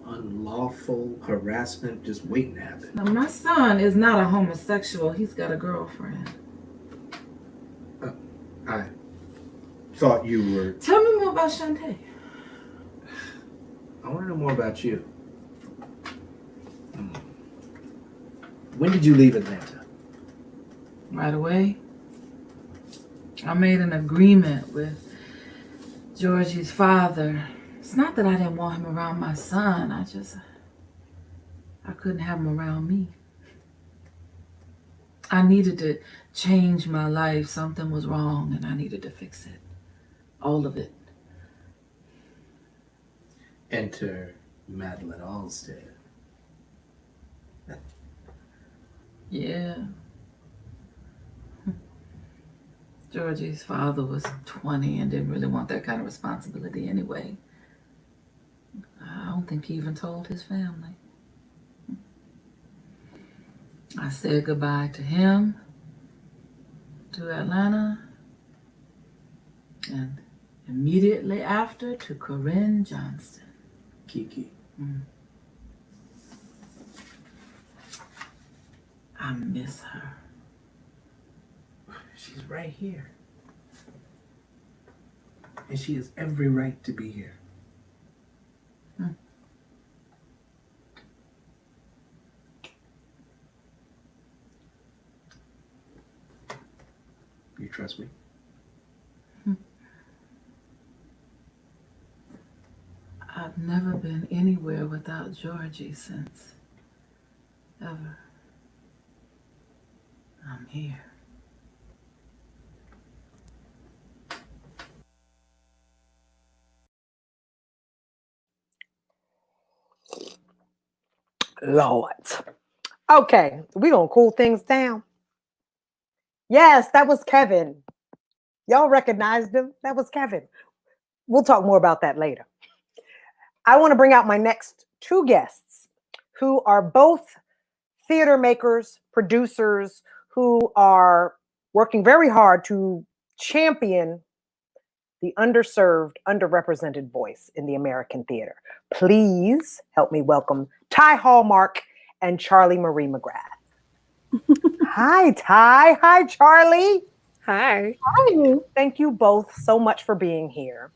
unlawful harassment just waiting to happen. Now, my son is not a homosexual. He's got a girlfriend. I thought you were... Tell me more about Shantae. I want to know more about you. When did you leave Atlanta? Right away. I made an agreement with Georgie's father. It's not that I didn't want him around my son. I couldn't have him around me. I needed to change my life. Something was wrong and I needed to fix it. All of it. Enter Madeline Alstead. Yeah. Georgie's father was 20 and didn't really want that kind of responsibility anyway. I don't think he even told his family. I said goodbye to him to Atlanta, and immediately after to Corinne Johnston. Kiki. I miss her. She's right here. And she has every right to be here. You trust me? I've never been anywhere without Georgie since ever. I'm here. Lord. Okay, we gonna cool things down. Yes, that was Kevin. Y'all recognized him. That was Kevin. We'll talk more about that later. I want to bring out my next two guests who are both theater makers, producers, who are working very hard to champion the underserved, underrepresented voice in the American theater. Please help me welcome Ty Hallmark and Charlie Marie McGrath. Hi, Ty. Hi, Charlie. Hi. Hi. Thank you both so much for being here.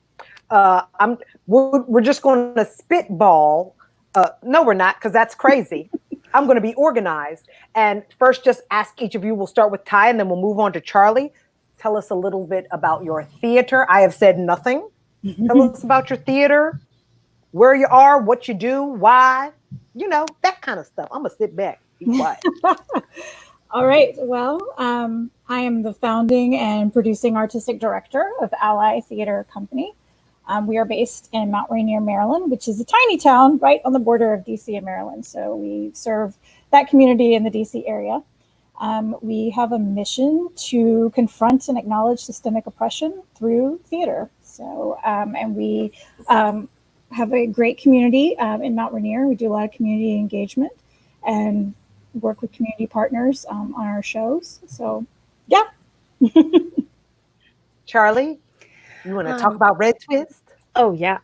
We're just going to spitball. No, we're not, because that's crazy. I'm going to be organized. And first, just ask each of you. We'll start with Ty, and then we'll move on to Charlie. Tell us a little bit about your theater. I have said nothing. Tell us about your theater, where you are, what you do, why, that kind of stuff. I'm going to sit back, be quiet. All right. Well, I am the founding and producing artistic director of Ally Theater Company. We are based in Mount Rainier, Maryland, which is a tiny town right on the border of DC and Maryland. So we serve that community in the DC area. We have a mission to confront and acknowledge systemic oppression through theater. So, and we have a great community in Mount Rainier. We do a lot of community engagement and work with community partners on our shows. So, yeah. Charlie, you want to talk about Red Twist? Oh, yeah.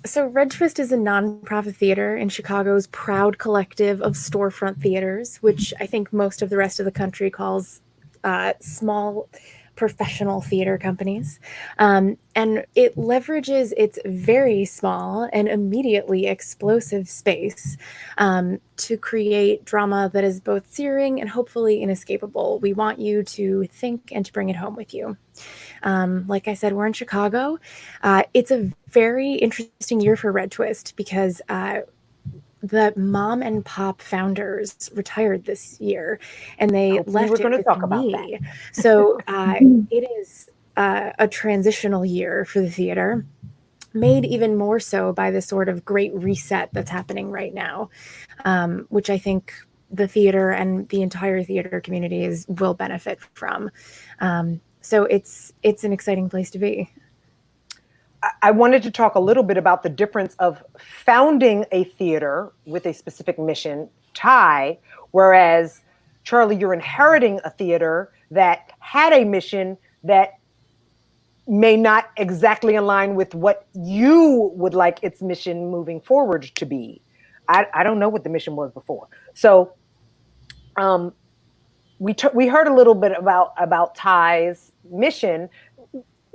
So Red Twist is a nonprofit theater in Chicago's proud collective of storefront theaters, which I think most of the rest of the country calls small professional theater companies. And it leverages its very small and immediately explosive space to create drama that is both searing and hopefully inescapable. We want you to think and to bring it home with you. Like I said, we're in Chicago. It's a very interesting year for Red Twist because the mom and pop founders retired this year, and they left it with me. So it is a transitional year for the theater, made even more so by the sort of great reset that's happening right now, which I think the theater and the entire theater community will benefit from. So it's an exciting place to be. I wanted to talk a little bit about the difference of founding a theater with a specific mission, Ty, whereas Charlie, you're inheriting a theater that had a mission that may not exactly align with what you would like its mission moving forward to be. I don't know what the mission was before. So we heard a little bit about Ty's mission.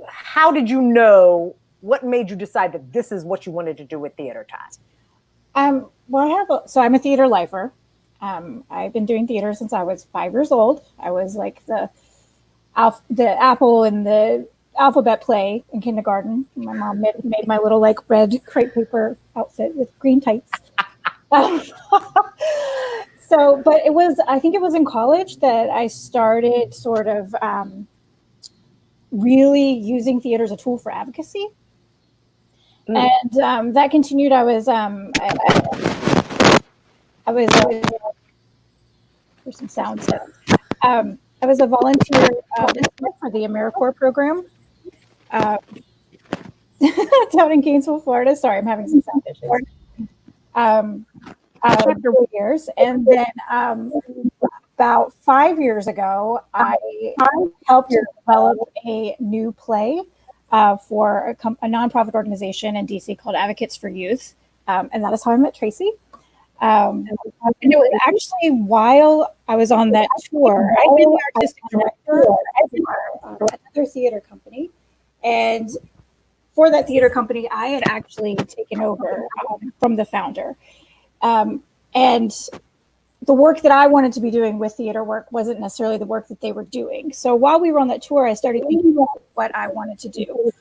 How did you know? What made you decide that this is what you wanted to do with theater, Ty? Well, I'm a theater lifer. I've been doing theater since I was 5 years old. I was like the apple in the alphabet play in kindergarten. My mom made my little like red crepe paper outfit with green tights. But I think it was in college that I started sort of really using theater as a tool for advocacy. And that continued. I was there's some sounds. I was a volunteer for the AmeriCorps program down in Gainesville, Florida. Sorry, I'm having some sound issues. For years, and then about 5 years ago, I helped develop a new play for a nonprofit organization in DC called Advocates for Youth. And that is how I met Tracey. And it was actually while I was on that tour, I'd been the artistic director for another theater company. And for that theater company, I had actually taken over from the founder. And the work that I wanted to be doing with theater work wasn't necessarily the work that they were doing. So while we were on that tour, I started thinking about what I wanted to do.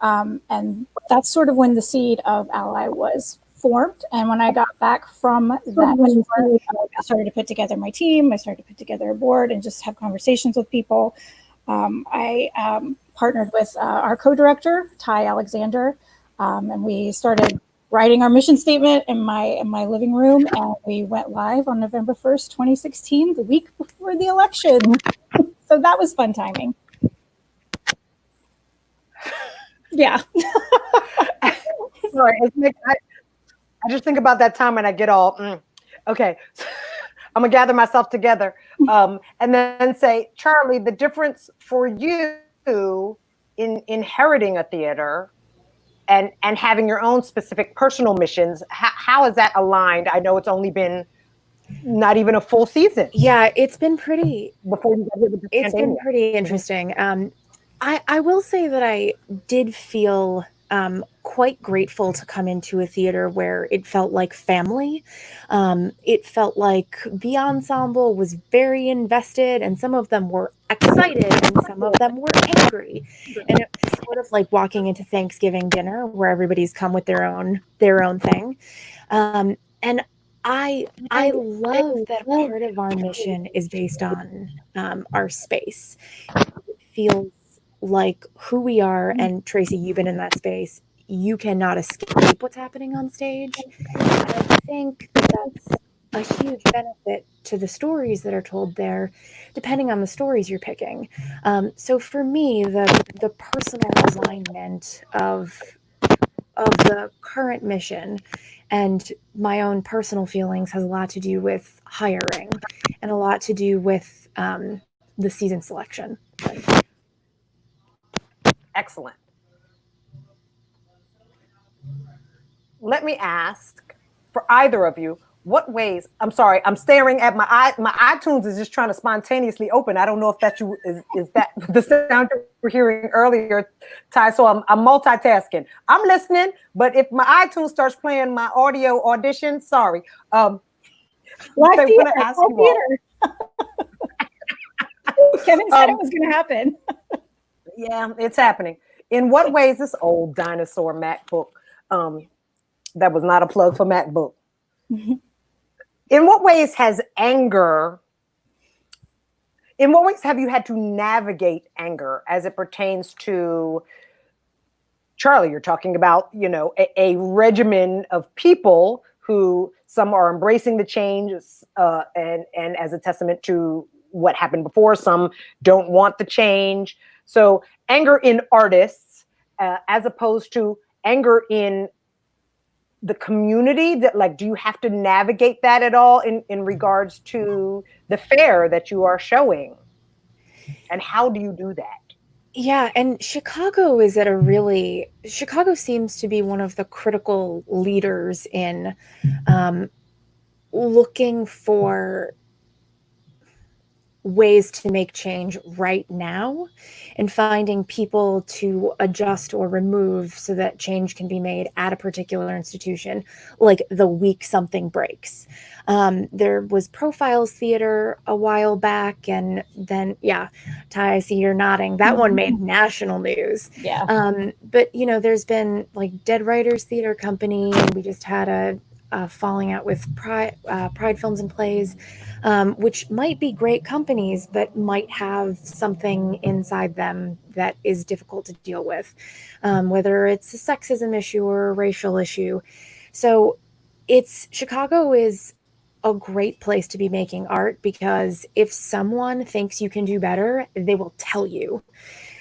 And that's sort of when the seed of Ally was formed. And when I got back from that tour, I started to put together my team. I started to put together a board and just have conversations with people. I partnered with our co-director, Ty Alexander, and we started writing our mission statement in my living room, and we went live on November 1st, 2016, the week before the election. So that was fun timing. Yeah. Sorry, I just think about that time and I get all, okay. I'm gonna gather myself together and then say, Charlie, the difference for you in inheriting a theater and having your own specific personal missions, how is that aligned? I know it's only been not even a full season. Yeah, it's been pretty. Before you got hit with the It's pandemic. been pretty interesting. I will say that I did feel quite grateful to come into a theater where it felt like family. It felt like the ensemble was very invested, and some of them were excited and some of them were angry. And it was sort of like walking into Thanksgiving dinner where everybody's come with their own thing. And I love that part of our mission is based on our space. It feels like who we are, and Tracey, you've been in that space. You cannot escape what's happening on stage. And I think that's a huge benefit to the stories that are told there, depending on the stories you're picking. So for me, the personal alignment of the current mission and my own personal feelings has a lot to do with hiring and a lot to do with the season selection. Excellent. Let me ask for either of you, what ways, I'm sorry, I'm staring at my iTunes is just trying to spontaneously open. I don't know if that is that the sound you were hearing earlier, Ty, so I'm multitasking. I'm listening, but if my iTunes starts playing my audio audition, sorry. Live theater. Kevin said it was going to happen. Yeah, it's happening. In what ways, this old dinosaur MacBook, that was not a plug for MacBook. In what ways have you had to navigate anger as it pertains to, Charlie, you're talking about, a regimen of people who some are embracing the change and as a testament to what happened before, some don't want the change. So anger in artists as opposed to anger in the community, that do you have to navigate that at all in regards to the fair that you are showing? And how do you do that? Yeah, and Chicago seems to be one of the critical leaders in looking for ways to make change right now and finding people to adjust or remove so that change can be made at a particular institution, like the week something breaks. There was Profiles Theater a while back, and then, yeah, Ty, I see you're nodding. That one made national news. Yeah. But, there's been Dead Writers Theater Company, and we just had a falling out with Pride Films and Plays, which might be great companies, but might have something inside them that is difficult to deal with, whether it's a sexism issue or a racial issue. So Chicago is a great place to be making art, because if someone thinks you can do better, they will tell you.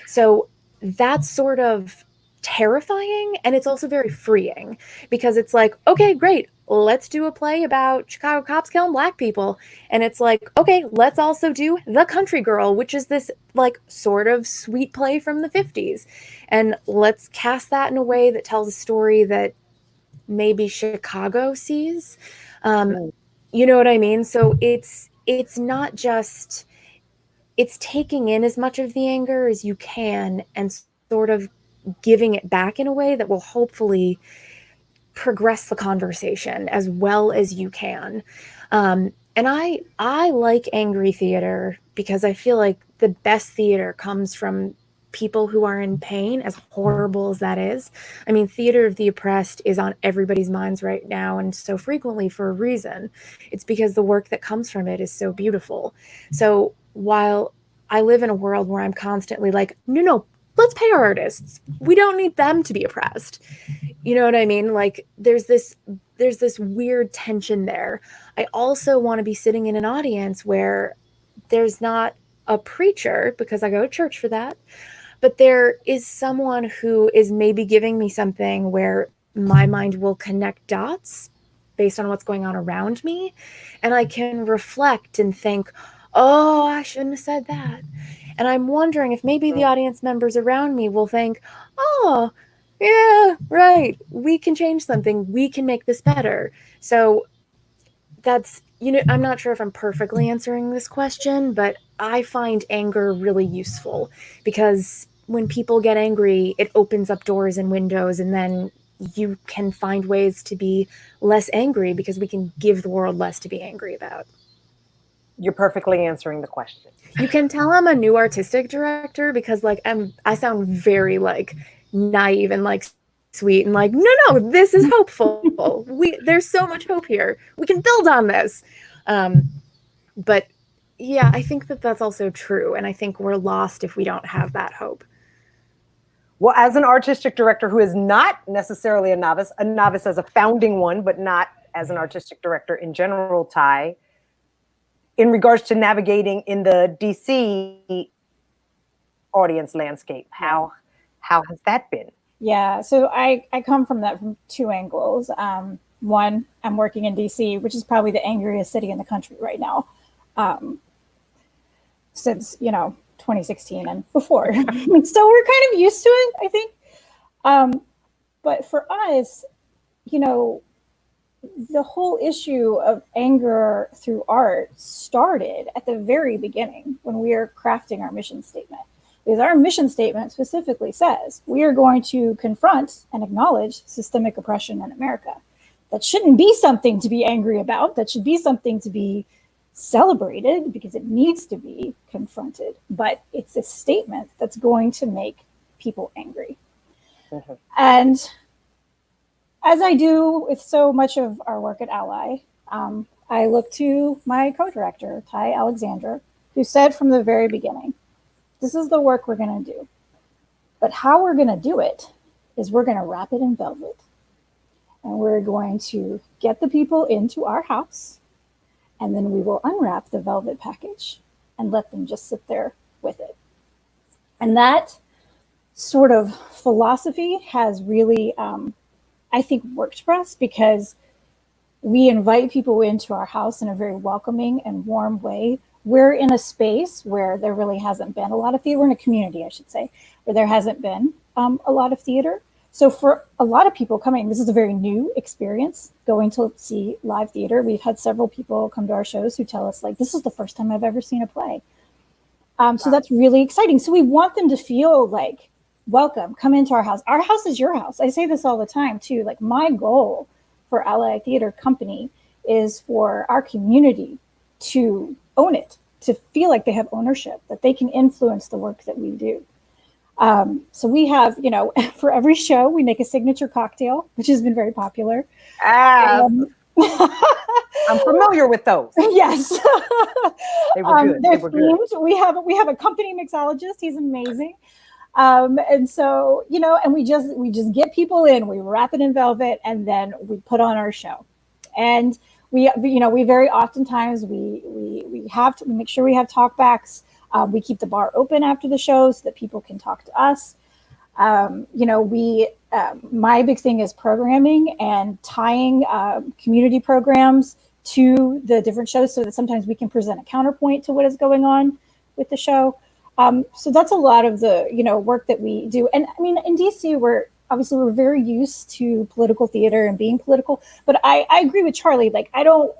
So that's sort of terrifying, and it's also very freeing, because it's like, okay, great, let's do a play about Chicago cops killing black people. And it's like, okay, let's also do The Country Girl, which is this like sort of sweet play from the 50s. And let's cast that in a way that tells a story that maybe Chicago sees. You know what I mean? So it's not just, it's taking in as much of the anger as you can and sort of giving it back in a way that will hopefully progress the conversation as well as you can. And I like angry theater because I feel like the best theater comes from people who are in pain, as horrible as that is. I mean, theater of the oppressed is on everybody's minds right now, and so frequently for a reason. It's because the work that comes from it is so beautiful. So while I live in a world where I'm constantly like, no, let's pay our artists. We don't need them to be oppressed. You know what I mean? Like there's this weird tension there. I also want to be sitting in an audience where there's not a preacher, because I go to church for that, but there is someone who is maybe giving me something where my mind will connect dots based on what's going on around me, and I can reflect and think, oh, I shouldn't have said that. And I'm wondering if maybe the audience members around me will think, oh, yeah, right, we can change something, we can make this better. So that's, I'm not sure if I'm perfectly answering this question, but I find anger really useful because when people get angry, it opens up doors and windows, and then you can find ways to be less angry because we can give the world less to be angry about. You're perfectly answering the question. You can tell I'm a new artistic director because like I sound very like naive and like sweet and like, no, this is hopeful. There's so much hope here. We can build on this. But yeah, I think that that's also true. And I think we're lost if we don't have that hope. Well, as an artistic director who is not necessarily a novice as a founding one, but not as an artistic director in general, Ty, in regards to navigating in the DC audience landscape, how has that been? Yeah, so I come from that from two angles. One, I'm working in DC, which is probably the angriest city in the country right now, since 2016 and before. So we're kind of used to it, I think. But for us, the whole issue of anger through art started at the very beginning when we are crafting our mission statement. Because our mission statement specifically says we are going to confront and acknowledge systemic oppression in America. That shouldn't be something to be angry about. That should be something to be celebrated because it needs to be confronted. But it's a statement that's going to make people angry. Mm-hmm. And as I do with so much of our work at Ally, I look to my co-director, Ty Alexander, who said from the very beginning, this is the work we're going to do. But how we're going to do it is we're going to wrap it in velvet. And we're going to get the people into our house, and then we will unwrap the velvet package and let them just sit there with it. And that sort of philosophy has really, I think, worked for us because we invite people into our house in a very welcoming and warm way. We're in a space where there really hasn't been a lot of theater. We're in a community, I should say, where there hasn't been a lot of theater. So for a lot of people coming, this is a very new experience, going to see live theater. We've had several people come to our shows who tell us, like, this is the first time I've ever seen a play. So that's really exciting. So we want them to feel like, welcome, come into our house. Our house is your house. I say this all the time, too. Like, my goal for Ally Theater Company is for our community to own it, to feel like they have ownership, that they can influence the work that we do. So we have, for every show, we make a signature cocktail, which has been very popular. I'm familiar with those. Yes. They were good. They're They were themed. good. We have a company mixologist. He's amazing. And so, and we just get people in, we wrap it in velvet, and then we put on our show. And we very oftentimes we have to make sure we have talkbacks. We keep the bar open after the show so that people can talk to us. My big thing is programming and tying community programs to the different shows so that sometimes we can present a counterpoint to what is going on with the show. So that's a lot of the work that we do. And I mean, in DC, we're very used to political theater and being political. But I agree with Charlie. Like, I don't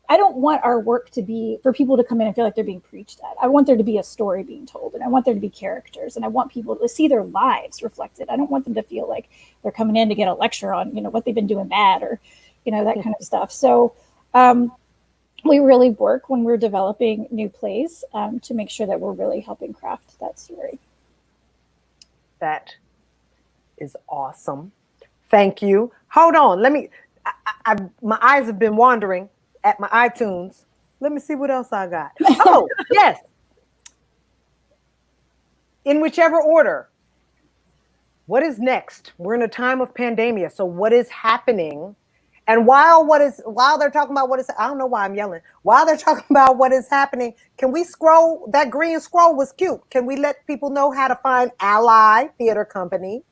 want our work to be for people to come in and feel like they're being preached at. I want there to be a story being told, and I want there to be characters, and I want people to see their lives reflected. I don't want them to feel like they're coming in to get a lecture on, what they've been doing bad or, that kind of stuff. So we really work when we're developing new plays to make sure that we're really helping craft that story. That is awesome. Thank you. Hold on. Let me, my eyes have been wandering at my iTunes. Let me see what else I got. Oh, yes. In whichever order. What is next? We're in a time of pandemia. So what is happening? And while they're talking about what is, I don't know why I'm yelling. While they're talking about what is happening, can we scroll? That green scroll was cute. Can we let people know how to find Ally Theater Company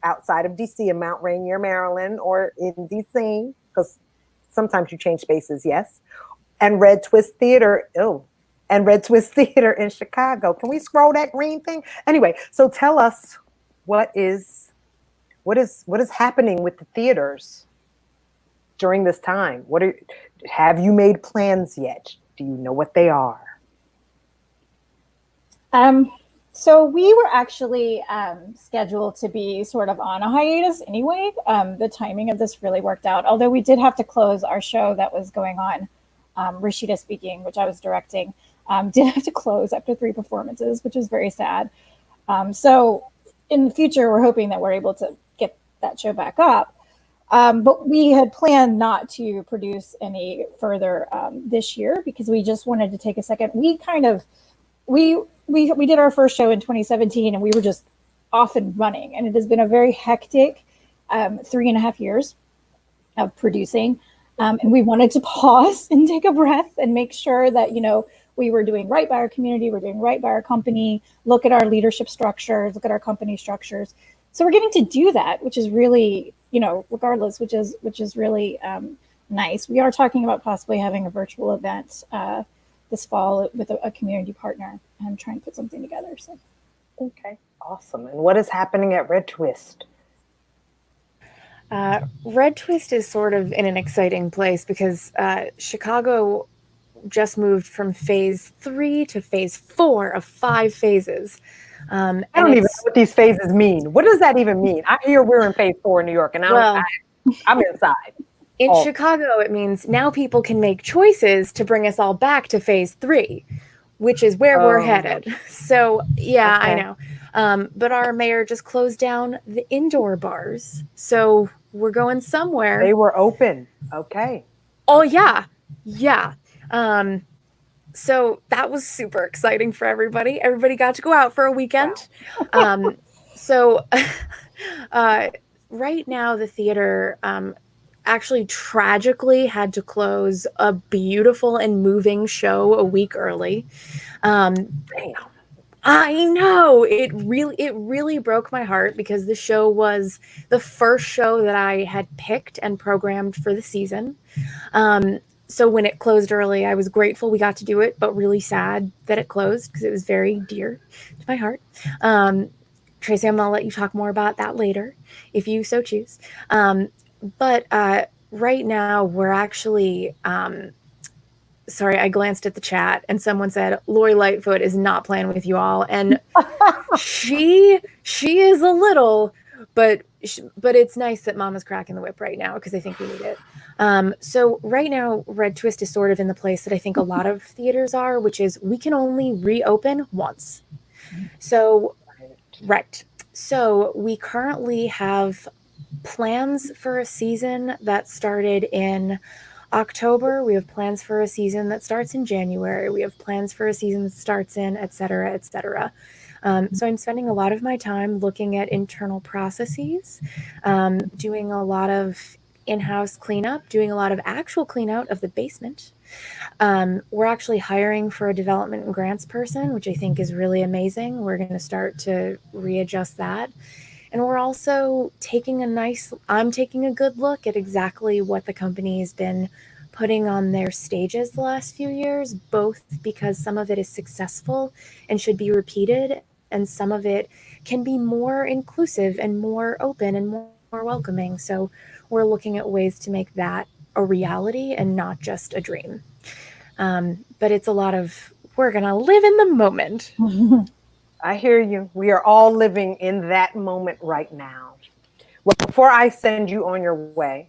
outside of DC in Mount Rainier, Maryland, or in DC? Because sometimes you change spaces, yes. And Red Twist Theater, and Red Twist Theater in Chicago. Can we scroll that green thing? Anyway, so tell us what is happening with the theaters during this time? Have you made plans yet? Do you know what they are? So we were actually scheduled to be sort of on a hiatus anyway. The timing of this really worked out, although we did have to close our show that was going on, Rashida Speaking, which I was directing, did have to close after 3 performances, which was very sad. So in the future, we're hoping that we're able to get that show back up. But we had planned not to produce any further this year because we just wanted to take a second. We did our first show in 2017 and we were just off and running. And it has been a very hectic 3.5 years of producing. And we wanted to pause and take a breath and make sure that, we were doing right by our community, we're doing right by our company, look at our leadership structures, look at our company structures. So we're getting to do that, which is really, regardless, which is really nice. We are talking about possibly having a virtual event this fall with a community partner and trying to put something together. So, okay, awesome. And what is happening at Red Twist? Red Twist is sort of in an exciting place because Chicago just moved from phase 3 to phase 4 of 5 phases. I don't even know what these phases mean. What does that even mean? I hear we're in phase 4 in New York, and I'm inside. In Chicago, it means now people can make choices to bring us all back to phase 3, which is where we're headed. So, yeah, okay. I know. But our mayor just closed down the indoor bars. So we're going somewhere. They were open. Okay. Oh, yeah. Yeah. So that was super exciting for everybody. Everybody got to go out for a weekend. Wow. Right now the theater actually tragically had to close a beautiful and moving show a week early. Damn. I know, it really broke my heart because the show was the first show that I had picked and programmed for the season. So when it closed early, I was grateful we got to do it, but really sad that it closed because it was very dear to my heart. Tracey, I'm going to let you talk more about that later if you so choose. But right now we're actually, sorry, I glanced at the chat and someone said, Lori Lightfoot is not playing with you all. And she is a little, but it's nice that Mama's cracking the whip right now because I think we need it. So right now, Red Twist is sort of in the place that I think a lot of theaters are, which is we can only reopen once. So, right. So we currently have plans for a season that started in October. We have plans for a season that starts in January. We have plans for a season that starts in, et cetera, et cetera. So I'm spending a lot of my time looking at internal processes, doing a lot of in-house cleanup, doing a lot of actual clean out of the basement, We're actually hiring for a development and grants person, which I think is really amazing. We're going to start to readjust that. And we're also I'm taking a good look at exactly what the company has been putting on their stages the last few years, both because some of it is successful and should be repeated, and some of it can be more inclusive and more open and more welcoming. So we're looking at ways to make that a reality and not just a dream. But it's a lot of, we're going to live in the moment. I hear you. We are all living in that moment right now. Well, before I send you on your way,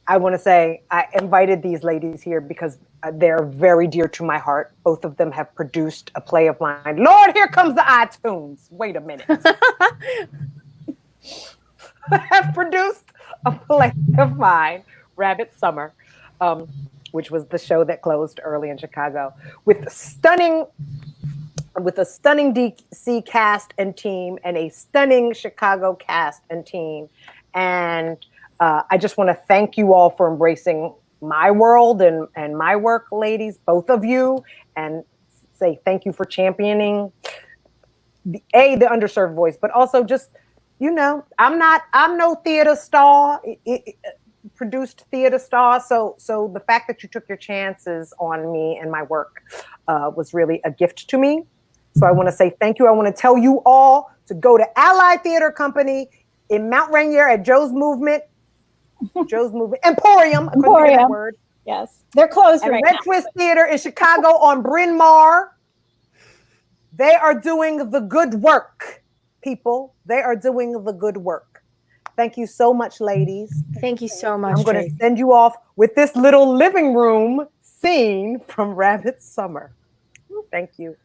I want to say I invited these ladies here because they're very dear to my heart. Both of them have produced a play of mine. Lord, here comes the iTunes. Wait a minute. Have produced a play of mine, Rabbit Summer, which was the show that closed early in Chicago, with a stunning DC cast and team and a stunning Chicago cast and team. And I just want to thank you all for embracing my world and my work, ladies, both of you, and say thank you for championing the underserved voice, but also just, I'm no theater star, produced theater star. So the fact that you took your chances on me and my work was really a gift to me. So I want to say thank you. I want to tell you all to go to Ally Theater Company in Mount Rainier at Joe's Movement Emporium. I couldn't think of that word. Yes, they're closed and right Red now. Twist Theater in Chicago on Bryn Mawr. They are doing the good work, people. They are doing the good work. Thank you so much, ladies. Thank you so much. I'm going to send you off with this little living room scene from Rabbit Summer. Thank you.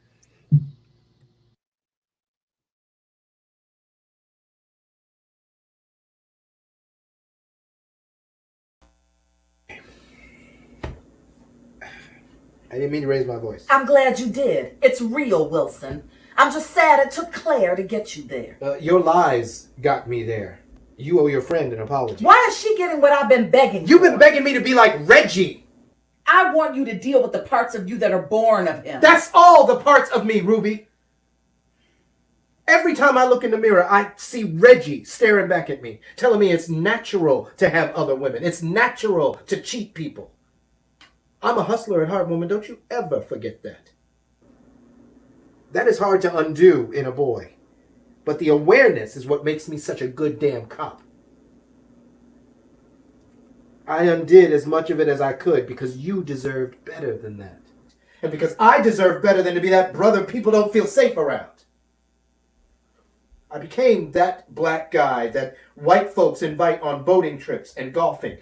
I didn't mean to raise my voice. I'm glad you did. It's real, Wilson. I'm just sad it took Claire to get you there. Your lies got me there. You owe your friend an apology. Why is she getting what I've been begging You've for? been begging me to be like Reggie. I want you to deal with the parts of you that are born of him. That's all the parts of me, Ruby. Every time I look in the mirror, I see Reggie staring back at me, telling me it's natural to have other women. It's natural to cheat people. I'm a hustler at heart, woman. Don't you ever forget that. That is hard to undo in a boy. But the awareness is what makes me such a good damn cop. I undid as much of it as I could because you deserved better than that. And because I deserve better than to be that brother people don't feel safe around. I became that black guy that white folks invite on boating trips and golfing.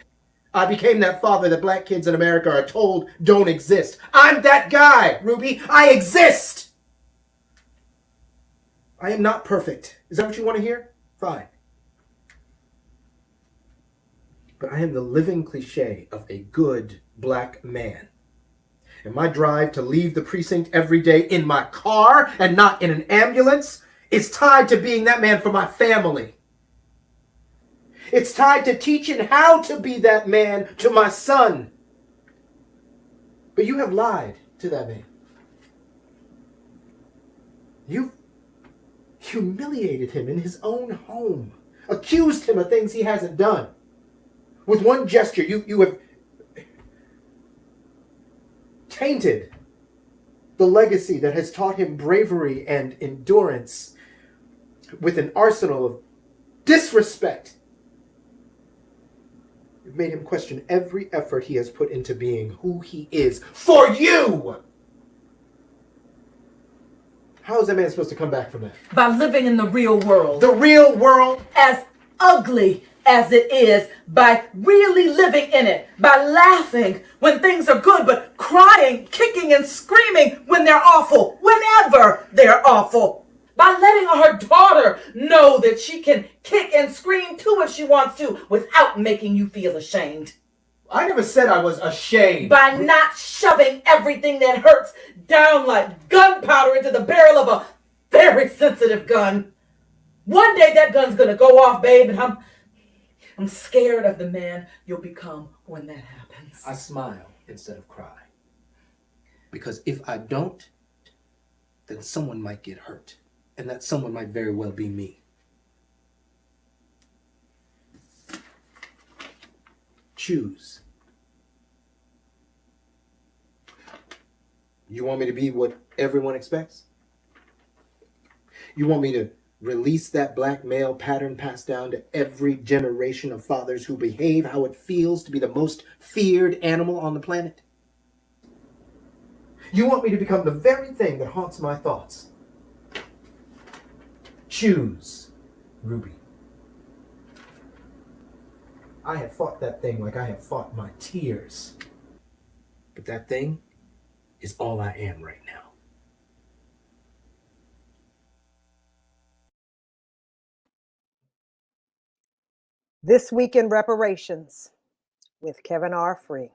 I became that father that black kids in America are told don't exist. I'm that guy, Ruby. I exist. I am not perfect. Is that what you want to hear? Fine. But I am the living cliche of a good black man. And my drive to leave the precinct every day in my car and not in an ambulance is tied to being that man for my family. It's tied to teaching how to be that man to my son. But you have lied to that man. You humiliated him in his own home, accused him of things he hasn't done. With one gesture, you have tainted the legacy that has taught him bravery and endurance with an arsenal of disrespect. You've made him question every effort he has put into being who he is for you. How is that man supposed to come back from that? By living in the real world. The real world? As ugly as it is, by really living in it, by laughing when things are good, but crying, kicking, and screaming when they're awful, whenever they're awful. By letting her daughter know that she can kick and scream too if she wants to without making you feel ashamed. I never said I was ashamed. By not shoving everything that hurts down like gunpowder into the barrel of a very sensitive gun. One day that gun's gonna go off, babe, and I'm scared of the man you'll become when that happens. I smile instead of cry. Because if I don't, then someone might get hurt. And that someone might very well be me. Choose. You want me to be what everyone expects? You want me to release that black male pattern passed down to every generation of fathers who behave how it feels to be the most feared animal on the planet? You want me to become the very thing that haunts my thoughts? Choose, Ruby. I have fought that thing like I have fought my tears. But that thing is all I am right now. This week in Reparations with Kevin R. Free.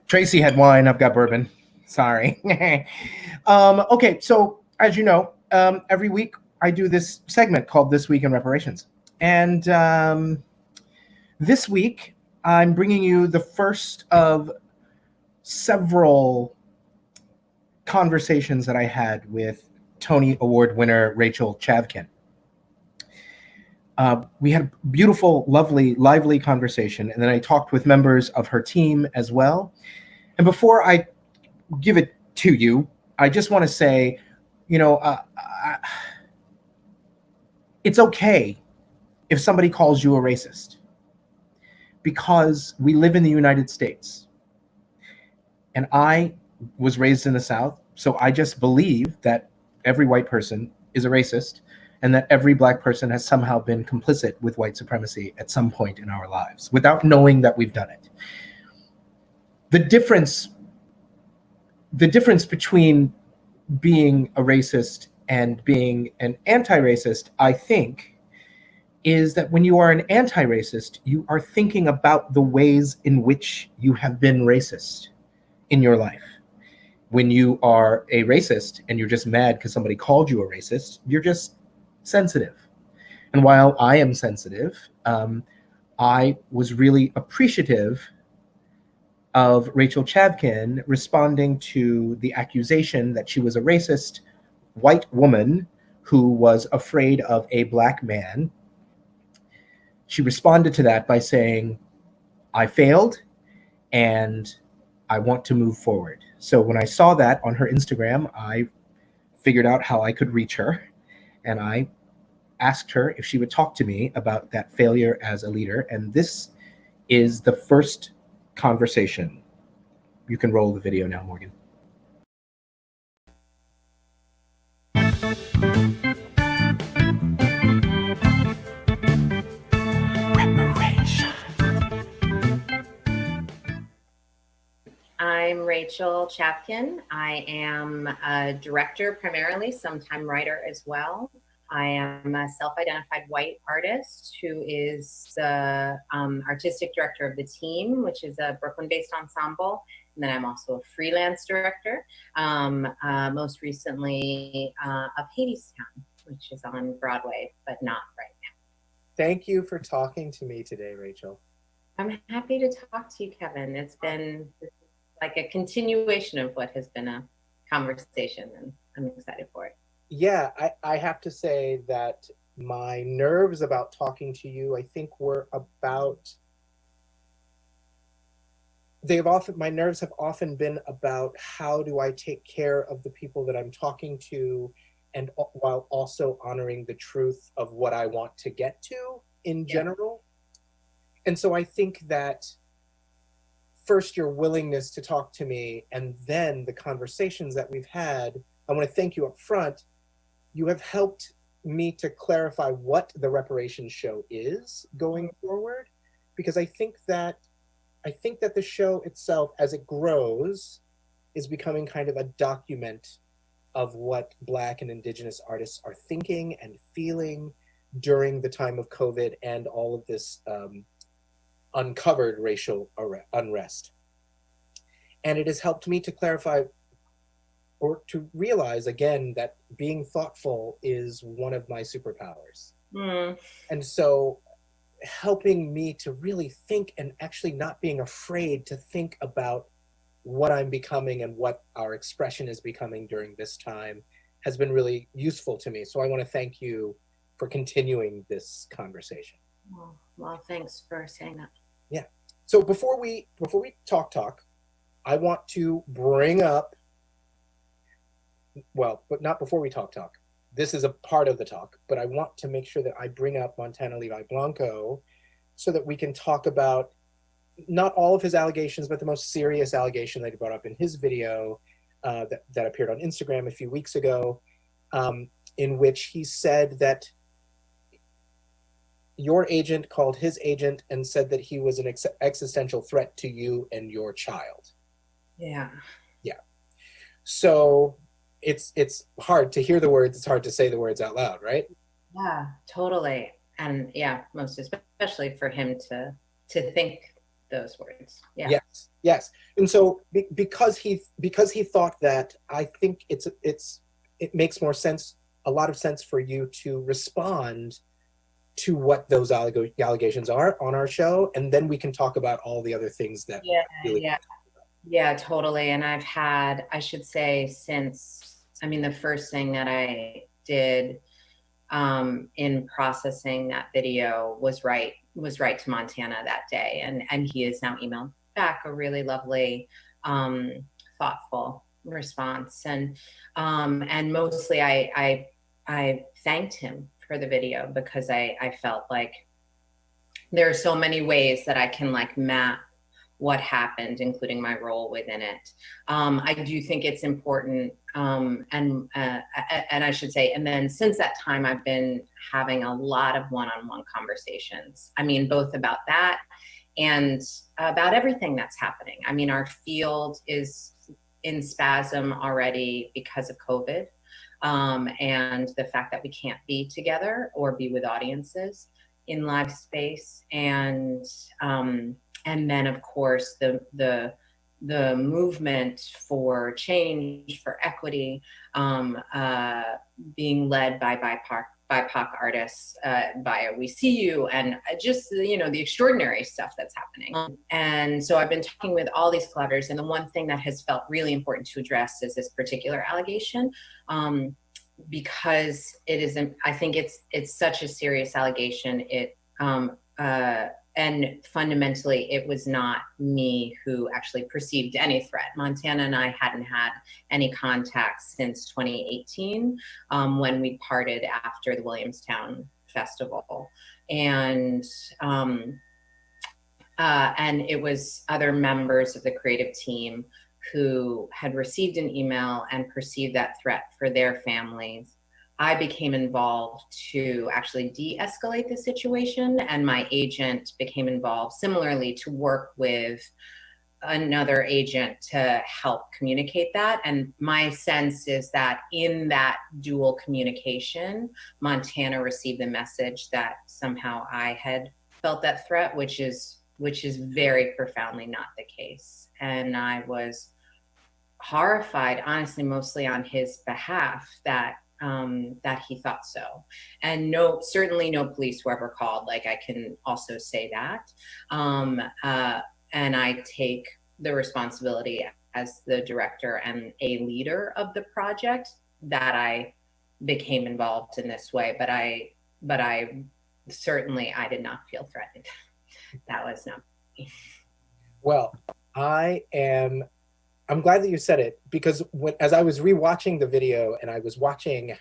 Tracey had wine. I've got bourbon. Sorry. Okay, so as you know, every week I do this segment called This Week in Reparations. And this week, I'm bringing you the first of several conversations that I had with Tony Award winner Rachel Chavkin. We had a beautiful, lovely, lively conversation, and then I talked with members of her team as well. And before I give it to you, I just want to say, you know, it's okay if somebody calls you a racist, because we live in the United States. And I was raised in the South, so I just believe that every white person is a racist and that every black person has somehow been complicit with white supremacy at some point in our lives without knowing that we've done it. The difference between being a racist and being an anti-racist, I think, is that when you are an anti-racist, you are thinking about the ways in which you have been racist in your life. When you are a racist and you're just mad because somebody called you a racist, you're just sensitive. And while I am sensitive, I was really appreciative of Rachel Chavkin responding to the accusation that she was a racist white woman who was afraid of a black man. She responded to that by saying, I failed and I want to move forward. So when I saw that on her Instagram, I figured out how I could reach her, and I asked her if she would talk to me about that failure as a leader. And this is the first conversation. You can roll the video now, Morgan. I'm Rachel Chapkin. I am a director primarily, sometime writer as well. I am a self-identified white artist who is the artistic director of the team, which is a Brooklyn-based ensemble. And then I'm also a freelance director, most recently of Hadestown, which is on Broadway, but not right now. Thank you for talking to me today, Rachel. I'm happy to talk to you, Kevin. It's been like a continuation of what has been a conversation, and I'm excited for it. Yeah, I have to say that my nerves about talking to you, I think were about, my nerves have often been about how do I take care of the people that I'm talking to, and while also honoring the truth of what I want to get to in general. And so I think that first, your willingness to talk to me, and then the conversations that we've had, I want to thank you up front. You have helped me to clarify what the Reparations show is going forward, because I think that the show itself, as it grows, is becoming kind of a document of what Black and Indigenous artists are thinking and feeling during the time of COVID and all of this uncovered racial unrest. And it has helped me to clarify or to realize again that being thoughtful is one of my superpowers. And so helping me to really think and actually not being afraid to think about what I'm becoming and what our expression is becoming during this time has been really useful to me. So I want to thank you for continuing this conversation. Well, thanks for saying that. Yeah. So before we talk, I want to bring up, well, but not before we talk. This is a part of the talk, but I want to make sure that I bring up Montana Levi Blanco so that we can talk about not all of his allegations, but the most serious allegation that he brought up in his video that appeared on Instagram a few weeks ago, in which he said that your agent called his agent and said that he was an existential threat to you and your child. Yeah. Yeah. So it's hard to hear the words. It's hard to say the words out loud, right? Yeah, totally. And yeah, most especially for him to think those words. Yeah. Yes. And so because he thought that, I think it makes more sense, a lot of sense for you to respond to what those allegations are on our show, and then we can talk about all the other things that Yeah, totally. And I've had, I should say, since, I mean, the first thing that I did in processing that video was write to Montana that day, and he has now emailed back a really lovely, thoughtful response, and mostly I thanked him for the video, because I felt like there are so many ways that I can like map what happened, including my role within it. I do think it's important, and I should say, and then since that time, I've been having a lot of one-on-one conversations. I mean, both about that and about everything that's happening. I mean, our field is in spasm already because of COVID, and the fact that we can't be together or be with audiences in live space, and then of course the movement for change, for equity, being led by BIPOC artists, by We See You, and just the extraordinary stuff that's happening. And so I've been talking with all these collaborators, and the one thing that has felt really important to address is this particular allegation, because it is, I think it's such a serious allegation. And fundamentally, it was not me who actually perceived any threat. Montana and I hadn't had any contact since 2018, when we parted after the Williamstown Festival. And it was other members of the creative team who had received an email and perceived that threat for their families. I became involved to actually de-escalate the situation, and my agent became involved similarly to work with another agent to help communicate that. And my sense is that in that dual communication, Montana received the message that somehow I had felt that threat, which is very profoundly not the case. And I was horrified, honestly, mostly on his behalf, that he thought so. And certainly no police were ever called. Like, I can also say that. And I take the responsibility as the director and a leader of the project that I became involved in this way. But I certainly, I did not feel threatened. That was not me. Well, I'm glad that you said it, because as I was rewatching the video and I was watching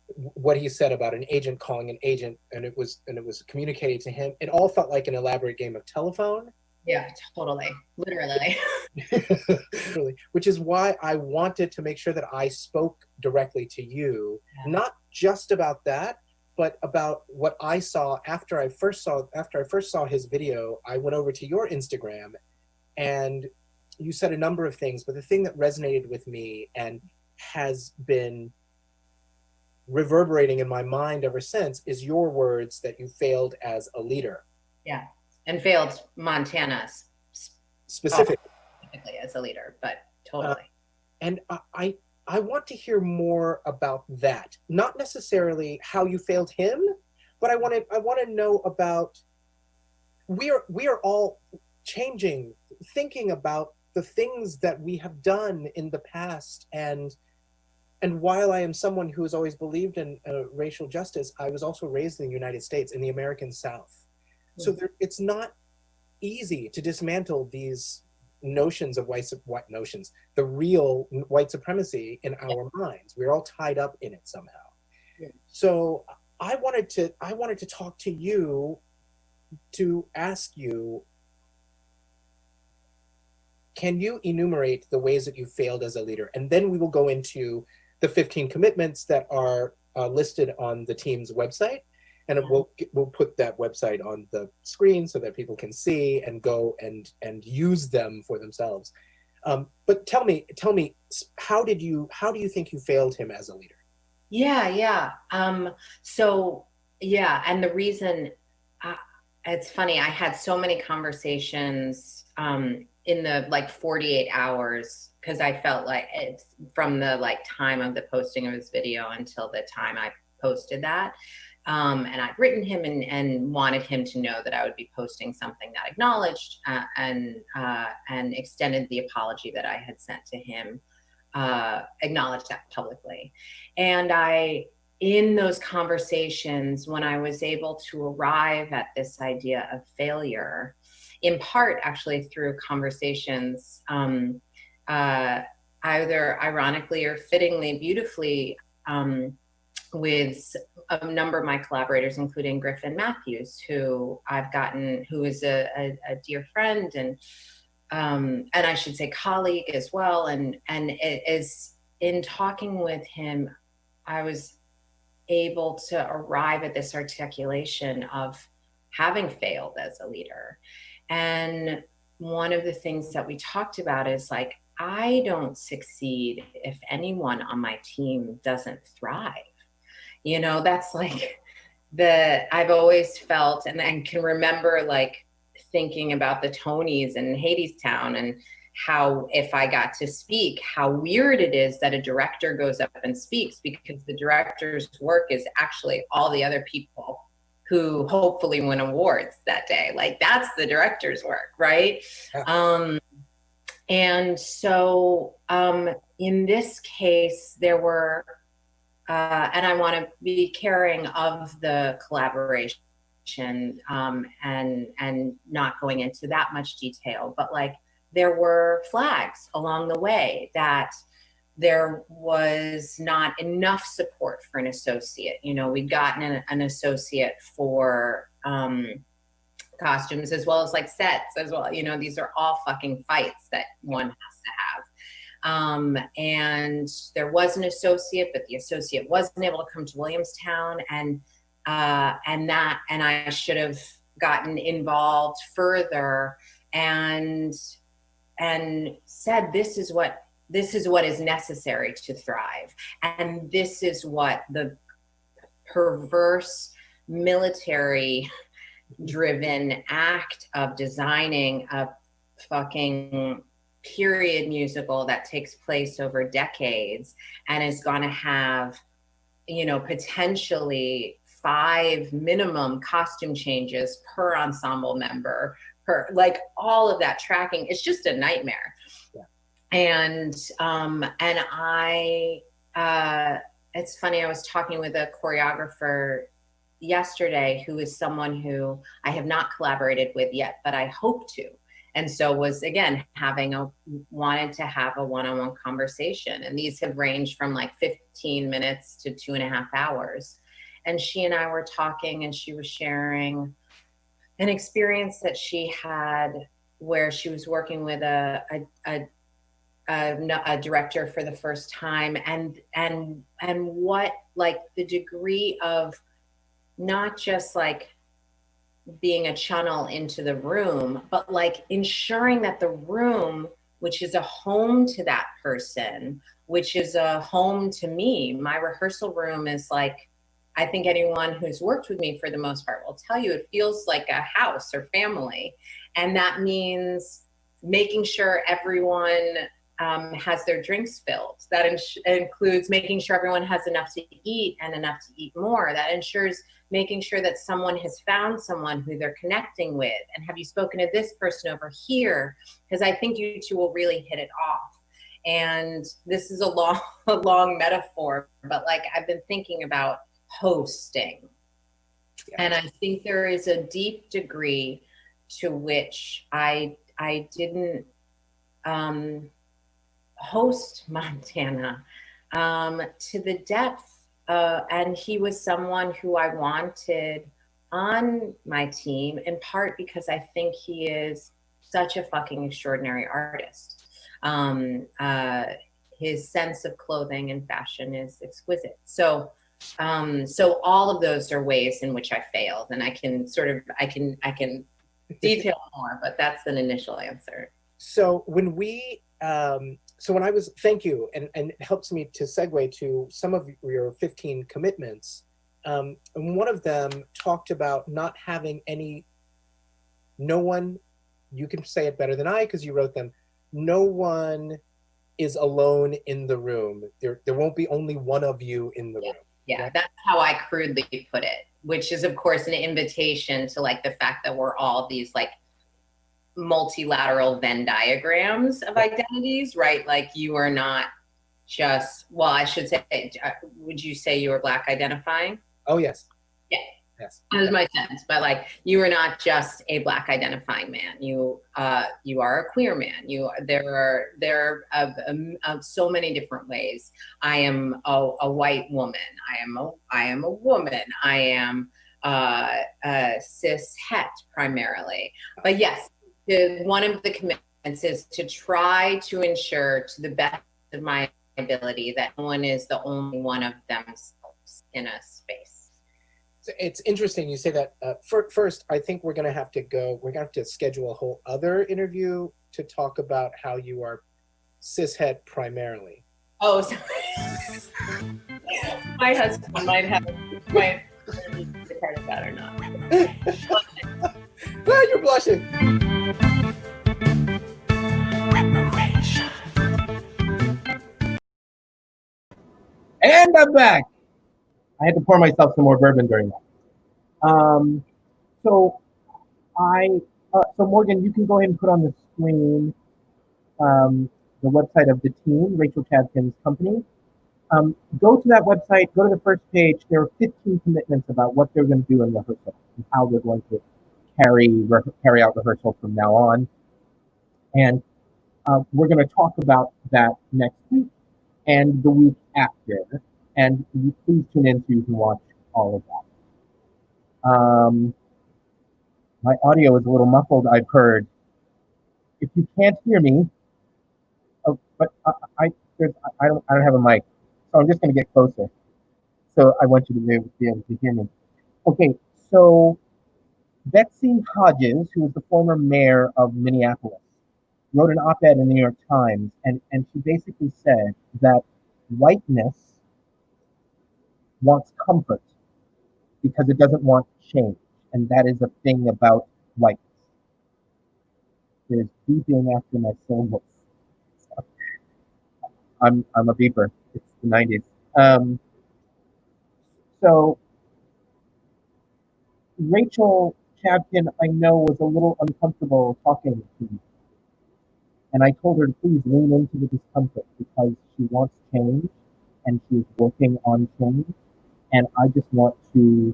what he said about an agent calling an agent, and it was communicated to him, it all felt like an elaborate game of telephone. Yeah, totally, literally. Which is why I wanted to make sure that I spoke directly to you, not just about that, but about what I saw after I first saw his video. I went over to your Instagram, and you said a number of things, but the thing that resonated with me and has been reverberating in my mind ever since is your words that you failed as a leader. Yeah, and failed Montana specifically as a leader, but totally. And I want to hear more about that. Not necessarily how you failed him, but I want to know about, we are all changing, thinking about the things that we have done in the past. And while I am someone who has always believed in racial justice, I was also raised in the United States, in the American South. So it's not easy to dismantle these notions of the real white supremacy in our minds. We're all tied up in it somehow. So I wanted to talk to you, to ask you, can you enumerate the ways that you failed as a leader? And then we will go into the 15 commitments that are listed on the team's website. And we'll put that website on the screen so that people can see and go and use them for themselves. But tell me, how do you think you failed him as a leader? Yeah. So yeah, and the reason, it's funny, I had so many conversations in the like 48 hours, because I felt like it's from the like time of the posting of his video until the time I posted that. And I'd written him and wanted him to know that I would be posting something that acknowledged and extended the apology that I had sent to him, acknowledged that publicly. And in those conversations, when I was able to arrive at this idea of failure, in part actually through conversations, either ironically or fittingly, beautifully, with a number of my collaborators, including Griffin Matthews, who is a dear friend and I should say colleague as well. And it is in talking with him, I was able to arrive at this articulation of having failed as a leader. And one of the things that we talked about is like, I don't succeed if anyone on my team doesn't thrive. You know, that's like I've always felt and can remember like thinking about the Tonys in Hadestown and how if I got to speak, how weird it is that a director goes up and speaks, because the director's work is actually all the other people who hopefully win awards that day. Like that's the director's work, right? Yeah. And so in this case, there were, and I want to be caring of the collaboration and not going into that much detail, but like there were flags along the way that there was not enough support for an associate. You know, we'd gotten an associate for costumes as well as like sets as well. You know, these are all fucking fights that one has to have. And there was an associate, but the associate wasn't able to come to Williamstown, and I should have gotten involved further and said, this is what is necessary to thrive. And this is what the perverse military driven act of designing a fucking period musical that takes place over decades and is going to have, you know, potentially 5 minimum costume changes per ensemble member, per like all of that tracking. It's just a nightmare. Yeah. And it's funny, I was talking with a choreographer yesterday who is someone who I have not collaborated with yet, but I hope to. And so was, again, wanted to have a one-on-one conversation. And these have ranged from like 15 minutes to 2.5 hours. And she and I were talking, and she was sharing an experience that she had where she was working with a director for the first time, and what like the degree of not just like being a channel into the room, but like ensuring that the room, which is a home to that person, which is a home to me, my rehearsal room is like, I think anyone who's worked with me for the most part will tell you, it feels like a house or family. And that means making sure everyone has their drinks filled. That includes making sure everyone has enough to eat and enough to eat more. That ensures making sure that someone has found someone who they're connecting with. And have you spoken to this person over here? Because I think you two will really hit it off. And this is a long metaphor, but like I've been thinking about hosting. Yeah. And I think there is a deep degree to which I didn't host Montana to the depth. And he was someone who I wanted on my team, in part because I think he is such a fucking extraordinary artist. His sense of clothing and fashion is exquisite. So all of those are ways in which I failed, and I can detail more, but that's an initial answer. So when I was, thank you, and it helps me to segue to some of your 15 commitments. And one of them talked about not having no one, you can say it better than I because you wrote them, no one is alone in the room. There won't be only one of you in the room. Yeah, right? That's how I crudely put it, which is of course an invitation to like the fact that we're all these like multilateral Venn diagrams of identities, right? Like you are not just, well, I should say, would you say you are Black identifying? Oh, yes. Yeah. Yes. That was my sense, but like you are not just a Black identifying man. You are a queer man. There are so many different ways. I am a white woman. I am a woman. I am cis het primarily. But yes, one of the commitments is to try to ensure to the best of my ability that no one is the only one of themselves in a space. It's interesting you say that. First, I think we're going to have to schedule a whole other interview to talk about how you are cishet primarily. Oh, sorry. My husband might have a part of that or not. Well, you're blushing. And I'm back. I had to pour myself some more bourbon during that. So Morgan, you can go ahead and put on the screen the website of the team, Rachel Chadkin's company. Go to that website, go to the first page. There are 15 commitments about what they're going to do in rehearsal and how they're going to carry out rehearsal from now on. And we're going to talk about that next week and the week after. And please tune in so you can watch all of that. My audio is a little muffled, I've heard. If you can't hear me, but I don't have a mic, so I'm just going to get closer. So I want you to be able to hear me. Okay, so Betsy Hodges, who is the former mayor of Minneapolis, wrote an op-ed in the New York Times, and she basically said that whiteness wants comfort because it doesn't want change, and that is a thing about whiteness. There's beeping after my syllables. So, I'm a beeper. It's the 90s. So Rachel Chadkin, I know, was a little uncomfortable talking to me, and I told her to please lean into the discomfort because she wants change and she's working on change. And I just want to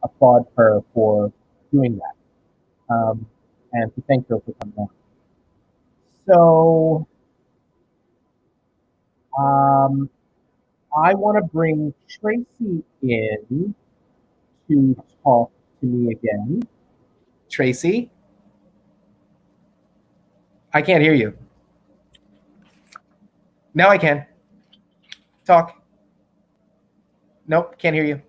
applaud her for doing that, and to thank her for coming on. So I want to bring Tracey in to talk to me again. Tracey? I can't hear you. Now I can. Talk. Nope, can't hear you.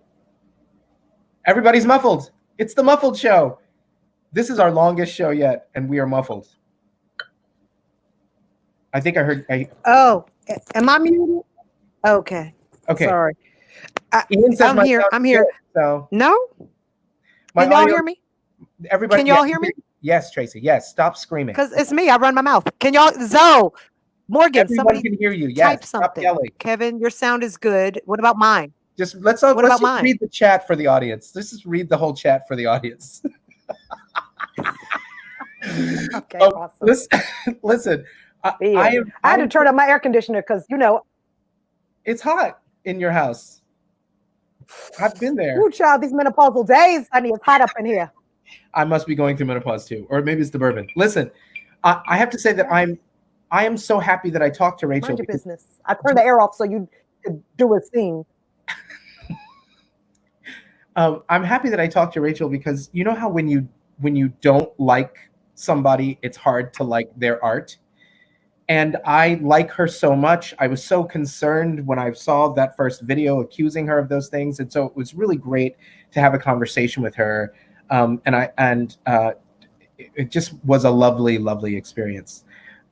Everybody's muffled. It's the muffled show. This is our longest show yet, and we are muffled. I think I heard. Oh, am I muted? Okay. Okay. Sorry. Ian says I'm here. I'm here. Good, so no? Can y'all hear me? Everybody, can y'all hear me? Yes, Tracey. Yes. Stop screaming. Because it's me. I run my mouth. Can y'all? Zoe. Morgan, Everyone somebody can hear you. type Yes. Stop something. yelling. Kevin, your sound is good. What about mine? Just let's What about just mine? read the chat for the audience. Let's just read the whole chat for the audience. Okay, Oh, awesome. listen. I had to turn up my air conditioner because, it's hot in your house. I've been there. ooh, child, these menopausal days, honey, it's hot up in here. I must be going through menopause too, or maybe it's the bourbon. Listen, I have to say that I am so happy that I talked to Rachel. Mind your business. I turned the air off so you could do a scene. I'm happy that I talked to Rachel because you know how when you don't like somebody, it's hard to like their art. And I like her so much. I was so concerned when I saw that first video accusing her of those things, and so it was really great to have a conversation with her. It just was a lovely, lovely experience.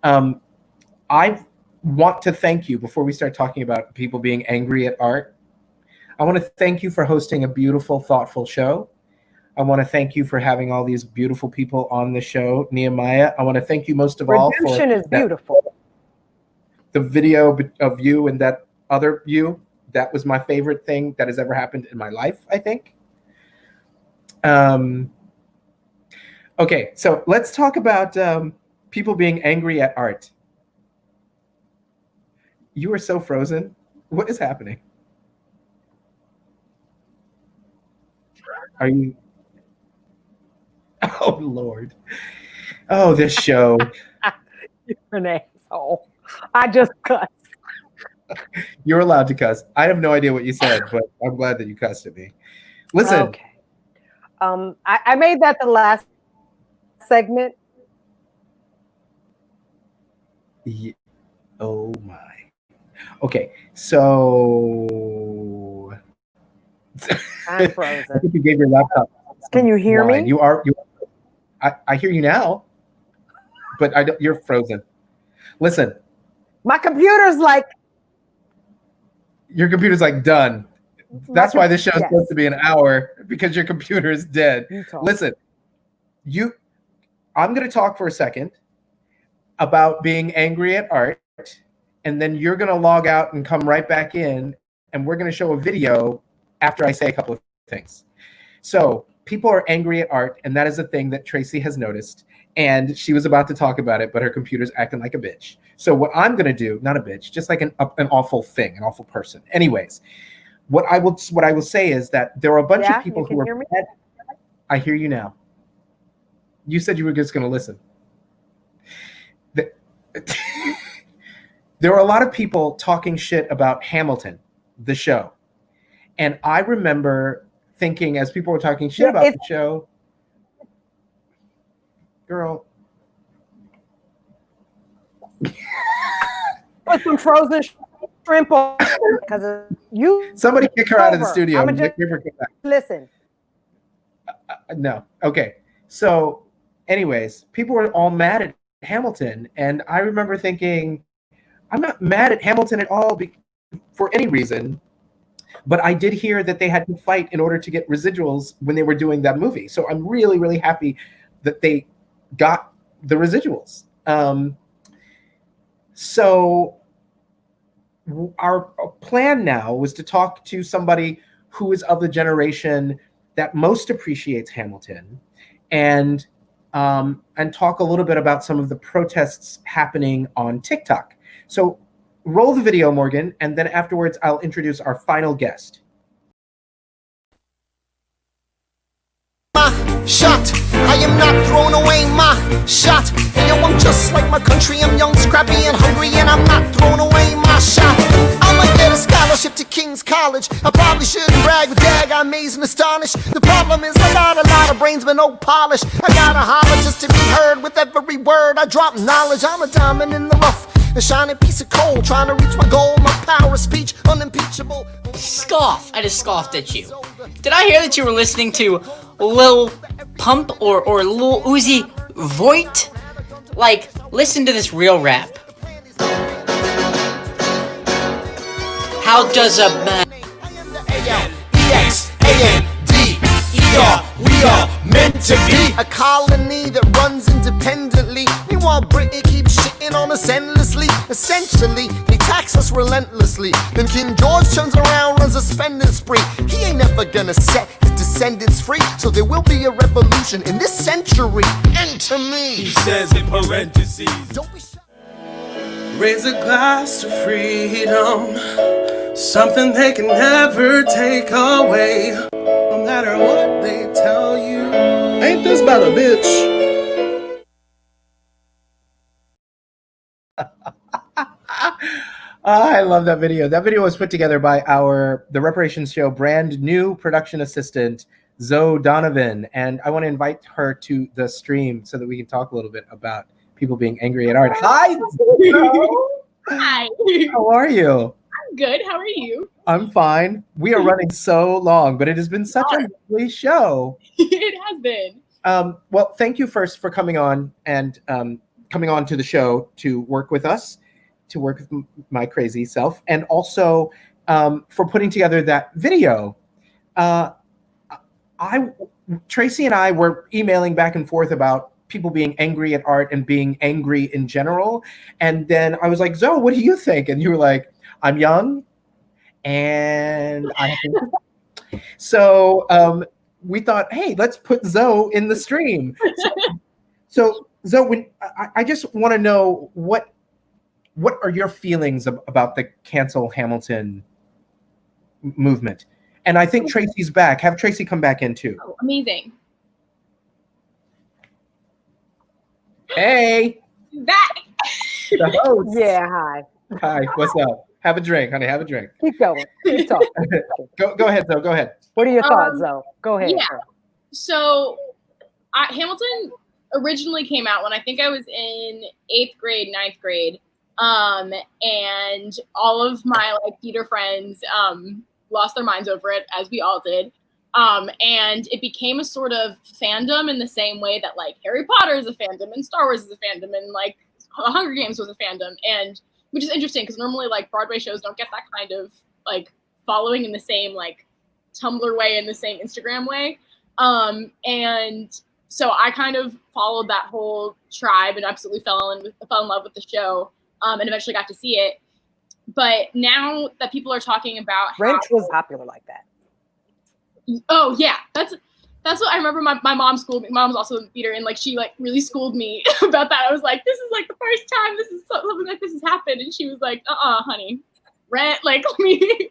I want to thank you before we start talking about people being angry at art. I want to thank you for hosting a beautiful, thoughtful show. I want to thank you for having all these beautiful people on the show. Nehemiah, I want to thank you most of all for Redemption is beautiful. the video of you and that other you. That was my favorite thing that has ever happened in my life, I think. Okay, so let's talk about people being angry at art. You are so frozen. What is happening? Are you? Oh, Lord. Oh, this show. You're an asshole. I just cussed. You're allowed to cuss. I have no idea what you said, but I'm glad that you cussed at me. Listen. Okay. I made that the last segment. Yeah. Oh, my. Okay, so I'm frozen. I think you gave your laptop. Can you hear me? You are. I hear you now, but you're frozen. Listen. My computer's like. Your computer's like done. That's why this show is supposed to be an hour, because your computer is dead. Listen, I'm going to talk for a second about being angry at art, and then you're going to log out and come right back in, and we're going to show a video after I say a couple of things. So people are angry at art, and that is a thing that Tracey has noticed, and she was about to talk about it, but her computer's acting like a bitch. So what I'm going to do, not a bitch, just like an awful thing, an awful person. Anyways, what I will say is that there are a bunch of people who are mad. I hear you now. You said you were just going to listen. There are a lot of people talking shit about Hamilton, the show. And I remember thinking, as people were talking shit about the show, girl. Put some frozen shrimp on because you. Somebody kick her out of the studio. I'm just listen. No. Okay. So, anyways, people were all mad at Hamilton, and I remember thinking, I'm not mad at Hamilton at all for any reason, but I did hear that they had to fight in order to get residuals when they were doing that movie. So I'm really, really happy that they got the residuals. So our plan now was to talk to somebody who is of the generation that most appreciates Hamilton, and talk a little bit about some of the protests happening on TikTok. So roll the video, Morgan, and then afterwards I'll introduce our final guest. My shot, I am not throwing away my shot. And yo, I'm just like my country, I'm young, scrappy, and hungry, and I'm not throwing away my shot. I'ma get a scholarship to King's College. I probably shouldn't brag, but dag, I'm amazed and astonished. The problem is I got a lot of brains, but no polish. I gotta holler just to be heard with every word. I drop knowledge, I'm a diamond in the rough, a shining piece of coal, trying to reach my goal. My power of speech, unimpeachable. Scoff, I just scoffed at you. Did I hear that you were listening to Lil Pump or Lil Uzi Vert? Like, listen to this real rap. How does a man... E-X-A-N-D-E-R, we are meant to be a colony that runs independently. Meanwhile, Britain keeps shitting on us endlessly. Essentially, they tax us relentlessly. Then King George turns around, runs a spending spree. He ain't never gonna set his descendants free. So there will be a revolution in this century. Enter me. He says in parentheses, Don't be shy. raise a glass to freedom, something they can never take away. No matter what they tell you, ain't this about a bitch? I love that video. That video was put together by the Reparations show brand new production assistant, Zoe Donovan. And I want to invite her to the stream so that we can talk a little bit about people being angry at art. Hi, Zoe. Hi. How are you? I'm good. How are you? I'm fine. We are running so long, but it has been such a lovely show. It has been. Well, thank you first for coming on and coming on to the show to work with us, to work with my crazy self, and also for putting together that video. Tracey and I were emailing back and forth about people being angry at art and being angry in general. And then I was like, Zoe, what do you think? And you were like, I'm young and I have to. So we thought, hey, let's put Zoe in the stream. So Zoe, I just want to know what are your feelings about the cancel Hamilton movement? And I think Tracey's back. Have Tracey come back in too. Oh, amazing. Hey. Back. The host. Yeah, hi. Hi, what's up? Have a drink, honey. Have a drink. Keep going. Keep talking. Go ahead, Zoe. Go ahead. What are your thoughts, Zoe? Go ahead. Yeah. So Hamilton originally came out when I think I was in 8th grade, 9th grade. And all of my theater friends lost their minds over it, as we all did. And it became a sort of fandom in the same way that Harry Potter is a fandom and Star Wars is a fandom and The Hunger Games was a fandom, and which is interesting because normally Broadway shows don't get that kind of following in the same Tumblr way and the same Instagram way. And so I kind of followed that whole tribe and absolutely fell in love with the show, and eventually got to see it. But now that people are talking about French was popular like that. Oh yeah, that's what I remember. My mom schooled me. My mom's also in theater, and she really schooled me about that. I was like, this is the first time something like this has happened, and she was like, honey, rent me.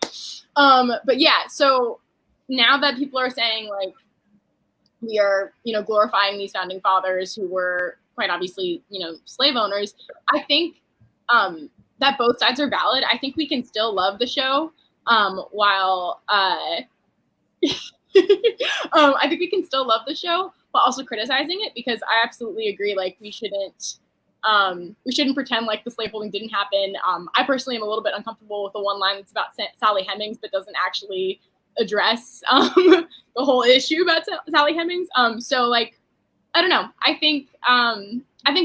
But yeah, so now that people are saying we are glorifying these founding fathers who were quite obviously slave owners, I think that both sides are valid. I think we can still love the show while I think we can still love the show while also criticizing it, because I absolutely agree we shouldn't pretend the slaveholding didn't happen. I personally am a little bit uncomfortable with the one line that's about Sally Hemings but doesn't actually address the whole issue about Sally Hemings. So I don't know. I think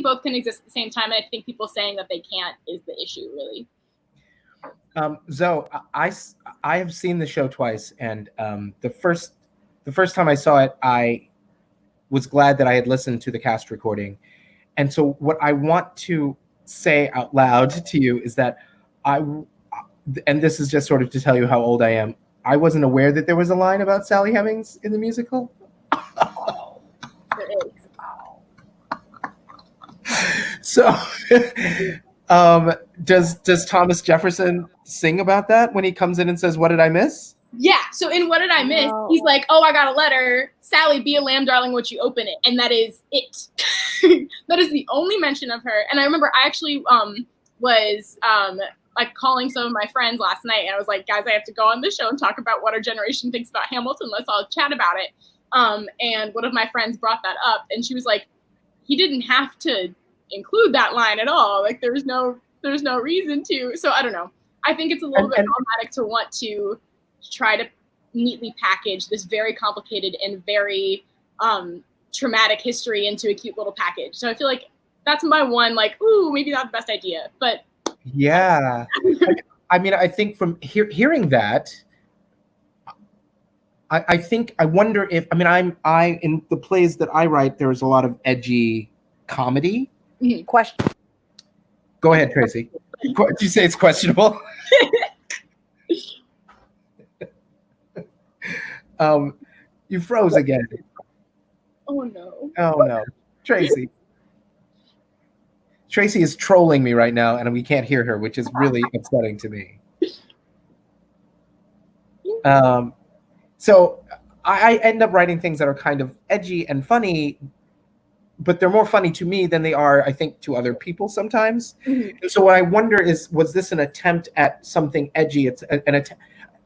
both can exist at the same time, and I think people saying that they can't is the issue, really. Zoe, I have seen the show twice, and the first time I saw it, I was glad that I had listened to the cast recording. And so what I want to say out loud to you is that and this is just sort of to tell you how old I am, I wasn't aware that there was a line about Sally Hemings in the musical. There is. So does Thomas Jefferson sing about that when he comes in and says, "What did I miss?" Yeah. So in What Did I Miss? He's like, "Oh, I got a letter. Sally, be a lamb, darling, once you open it." And that is it. That is the only mention of her. And I remember I actually was calling some of my friends last night, and I was like, "Guys, I have to go on this show and talk about what our generation thinks about Hamilton. Let's all chat about it." And one of my friends brought that up, and she was like, "He didn't have to include that line at all. There's no reason to." So I don't know. I think it's a little bit problematic to want to try to neatly package this very complicated and very traumatic history into a cute little package. So I feel like that's my one ooh, maybe not the best idea. But yeah. I mean, I think from hearing that, I wonder if, I in the plays that I write, there's a lot of edgy comedy. Question. Go ahead, Tracey. Did you say it's questionable? You froze again. Oh no. Oh no, Tracey. Tracey is trolling me right now, and we can't hear her, which is really upsetting to me. So I end up writing things that are kind of edgy and funny, but they're more funny to me than they are, I think, to other people sometimes. And so what I wonder is, was this an attempt at something edgy? It's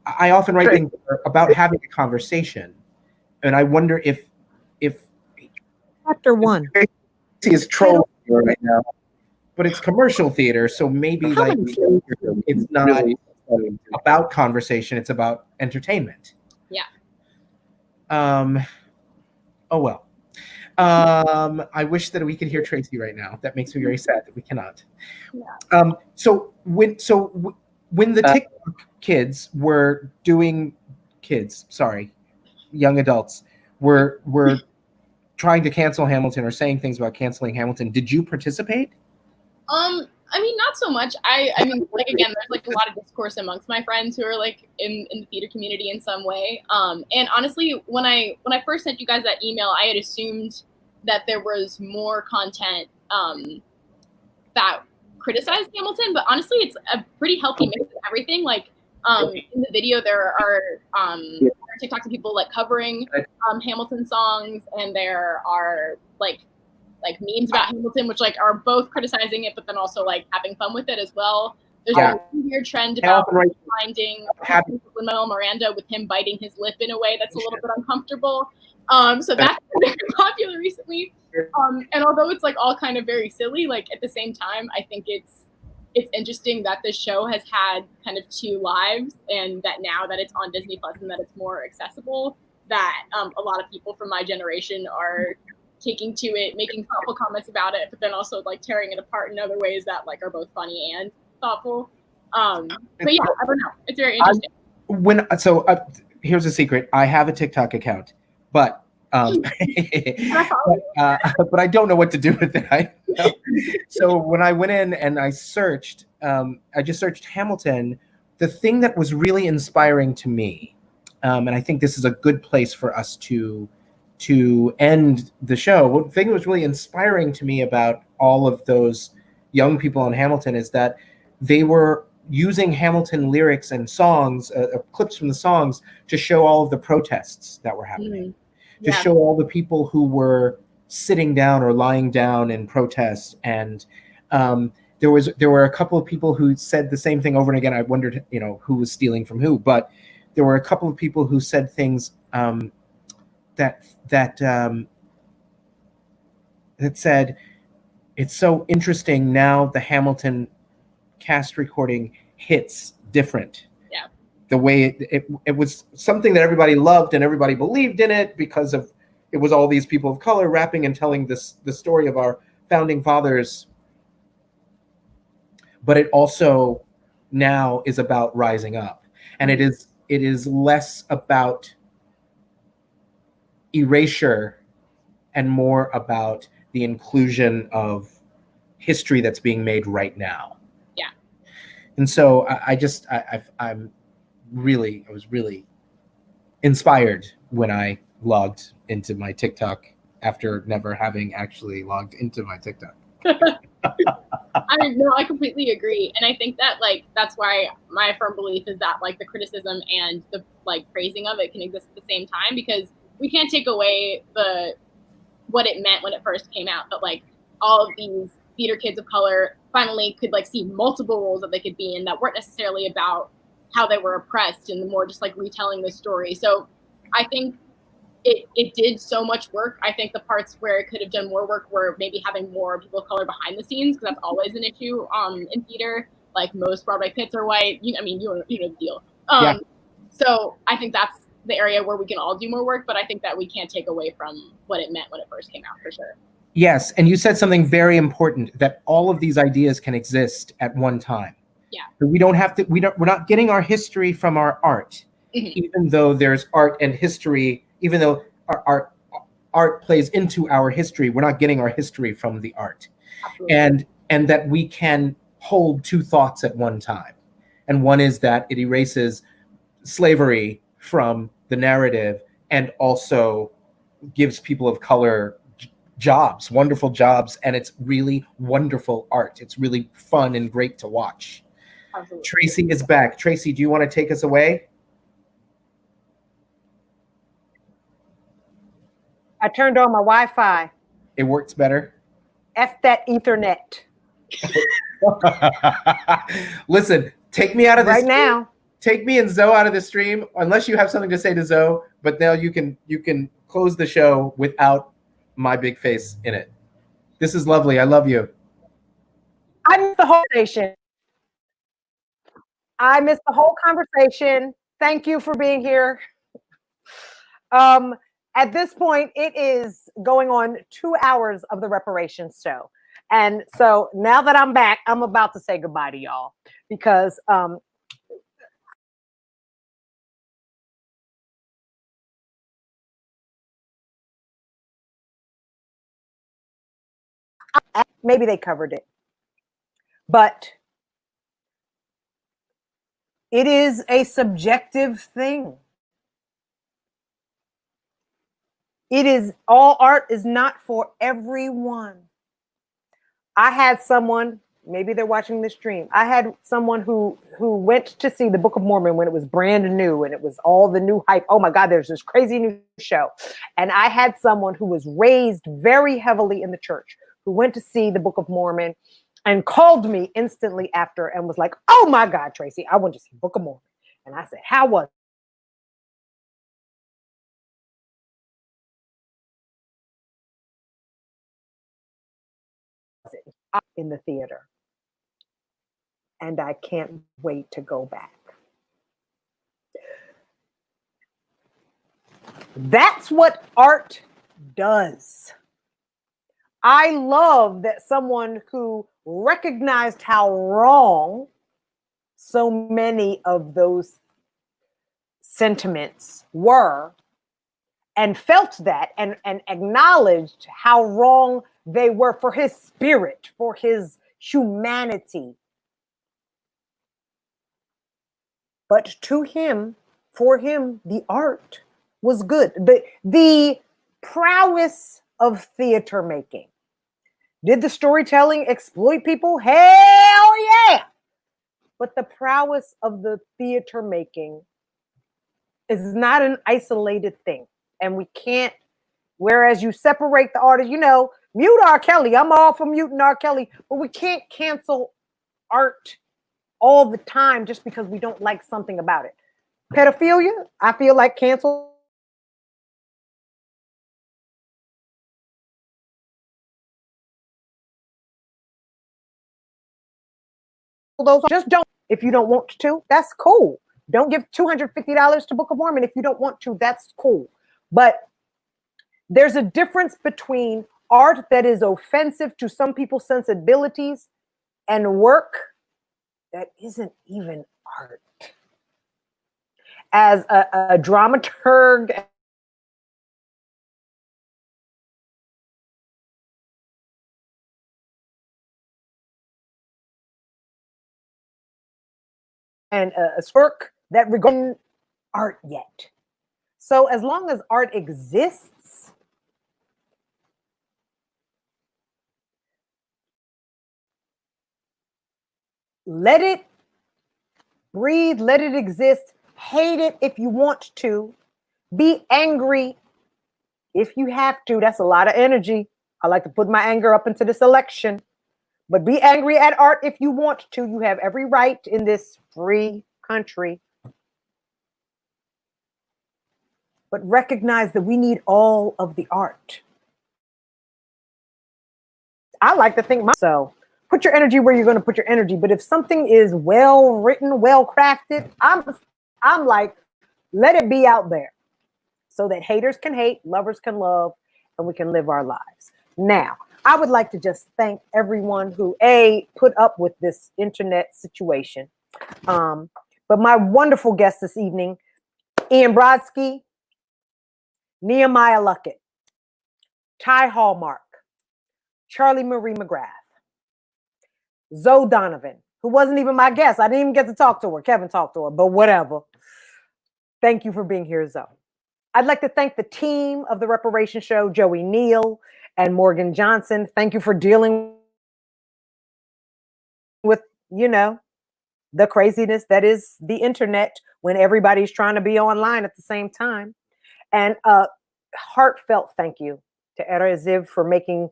I often write things about having a conversation, and I wonder if Chapter 1 is trolling me right now, but it's commercial theater, so maybe like it's not about conversation; it's about entertainment. Yeah. Oh well. I wish that we could hear Tracey right now. That makes me very sad that we cannot. Yeah. So when the TikTok kids were doing young adults were trying to cancel Hamilton or saying things about canceling Hamilton, did you participate? I mean, not so much. I mean, like, again, there's like a lot of discourse amongst my friends who are like in the theater community in some way. And honestly, when I first sent you guys that email, I had assumed that there was more content that criticized Hamilton, but honestly, it's a pretty healthy mix of everything. Like, in the video, there are TikToks of people like covering Hamilton songs, and there are like memes about Hamilton, which like are both criticizing it, but then also like having fun with it as well. There's a weird trend about finding Lin-Manuel Miranda with him biting his lip in a way that's a little bit uncomfortable. So that's very popular recently. And although it's like all kind of very silly, like at the same time, I think it's interesting that this show has had kind of two lives, and that now that it's on Disney Plus and that it's more accessible, that a lot of people from my generation are taking to it, making thoughtful comments about it, but then also like tearing it apart in other ways that like are both funny and thoughtful. But yeah, I don't know. It's very interesting. Here's a secret. I have a TikTok account, but but I don't know what to do with it. So when I went in and I searched, I just searched Hamilton. The thing that was really inspiring to me, and I think this is a good place for us to end the show. One thing that was really inspiring to me about all of those young people on Hamilton is that they were using Hamilton lyrics and songs, clips from the songs, to show all of the protests that were happening, to show all the people who were sitting down or lying down in protest. And there were a couple of people who said the same thing over and again. I wondered, who was stealing from who, but there were a couple of people who said things that said, it's so interesting now the Hamilton cast recording hits different. Yeah. The way it was something that everybody loved and everybody believed in it because of it was all these people of color rapping and telling the story of our founding fathers. But it also now is about rising up, and it is less about erasure and more about the inclusion of history that's being made right now. Yeah. And so I was really inspired when I logged into my TikTok after never having actually logged into my TikTok. I completely agree. And I think that that's why my firm belief is that the criticism and the praising of it can exist at the same time, because we can't take away what it meant when it first came out, but all of these theater kids of color finally could see multiple roles that they could be in that weren't necessarily about how they were oppressed and more just retelling the story. So I think it did so much work. I think the parts where it could have done more work were maybe having more people of color behind the scenes, because that's always an issue in theater. Most Broadway pits are white. You know the deal. So I think that's the area where we can all do more work, but I think that we can't take away from what it meant when it first came out, for sure. Yes, and you said something very important, that all of these ideas can exist at one time. Yeah. So we don't have to. We're not getting our history from our art, even though there's art and history. Even though our art plays into our history, we're not getting our history from the art. Absolutely. And that we can hold two thoughts at one time. And one is that it erases slavery from the narrative and also gives people of color jobs, wonderful jobs, and it's really wonderful art. It's really fun and great to watch. Absolutely. Tracey is back. Tracey, do you want to take us away? I turned on my Wi-Fi. It works better. F that Ethernet. Listen, take me out of this right now. Take me and Zoe out of the stream, unless you have something to say to Zoe. But now you can close the show without my big face in it. This is lovely. I love you. I missed the whole conversation. I missed the whole conversation. Thank you for being here. At this point, it is going on 2 hours of the Reparations show. And so now that I'm back, I'm about to say goodbye to y'all because maybe they covered it, but it is a subjective thing. It is, all art is not for everyone. I had someone, maybe they're watching this stream. I had someone who went to see the Book of Mormon when it was brand new and it was all the new hype. Oh my God, there's this crazy new show. And I had someone who was raised very heavily in the church who went to see the Book of Mormon and called me instantly after and was like, oh my God, Tracey, I went to see Book of Mormon. And I said, how was it? In the theater. And I can't wait to go back. That's what art does. I love that someone who recognized how wrong so many of those sentiments were and felt that and acknowledged how wrong they were for his spirit, for his humanity. But to him, for him, the art was good. The prowess of theater making. Did the storytelling exploit people? Hell yeah! But the prowess of the theater making is not an isolated thing. And we can't, whereas you separate the artist, mute R. Kelly. I'm all for muting R. Kelly, but we can't cancel art all the time just because we don't like something about it. Pedophilia, I feel like cancel. Those just don't. If you don't want to, that's cool. Don't give $250 to Book of Mormon if you don't want to. That's cool. But there's a difference between art that is offensive to some people's sensibilities and work that isn't even art. As a dramaturg and a work that regarding art yet. So as long as art exists, let it breathe, let it exist. Hate it if you want to. Be angry if you have to. That's a lot of energy. I like to put my anger up into this election. But be angry at art if you want to. You have every right in this free country. But recognize that we need all of the art. I like to think so. Put your energy where you're going to put your energy. But if something is well written, well crafted, I'm like, let it be out there so that haters can hate, lovers can love, and we can live our lives. Now, I would like to just thank everyone who put up with this internet situation. But my wonderful guests this evening, Ian Brodsky, Nehemiah Luckett, Ty Hallmark, Charlie Marie McGrath, Zoe Donovan, who wasn't even my guest. I didn't even get to talk to her. Kevin talked to her, but whatever. Thank you for being here, Zoe. I'd like to thank the team of the Reparations Show, Joey Neal and Morgan Johnson. Thank you for dealing with, the craziness that is the internet when everybody's trying to be online at the same time. And a heartfelt thank you to Era Ziv for making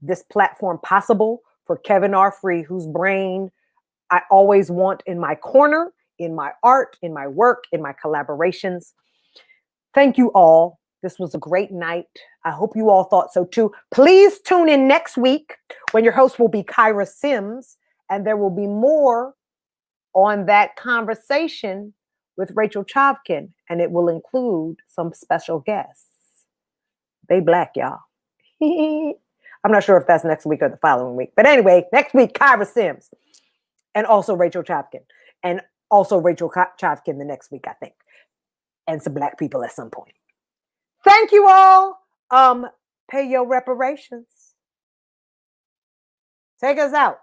this platform possible, for Kevin Arfree, whose brain I always want in my corner, in my art, in my work, in my collaborations. Thank you all. This was a great night. I hope you all thought so too. Please tune in next week when your host will be Kyra Sims, and there will be more on that conversation with Rachel Chavkin, and it will include some special guests. They Black, y'all. I'm not sure if that's next week or the following week. But anyway, next week, Kyra Sims, and also Rachel Chavkin, and also Rachel Chavkin the next week, I think, and some Black people at some point. Thank you all. Pay your reparations. Take us out.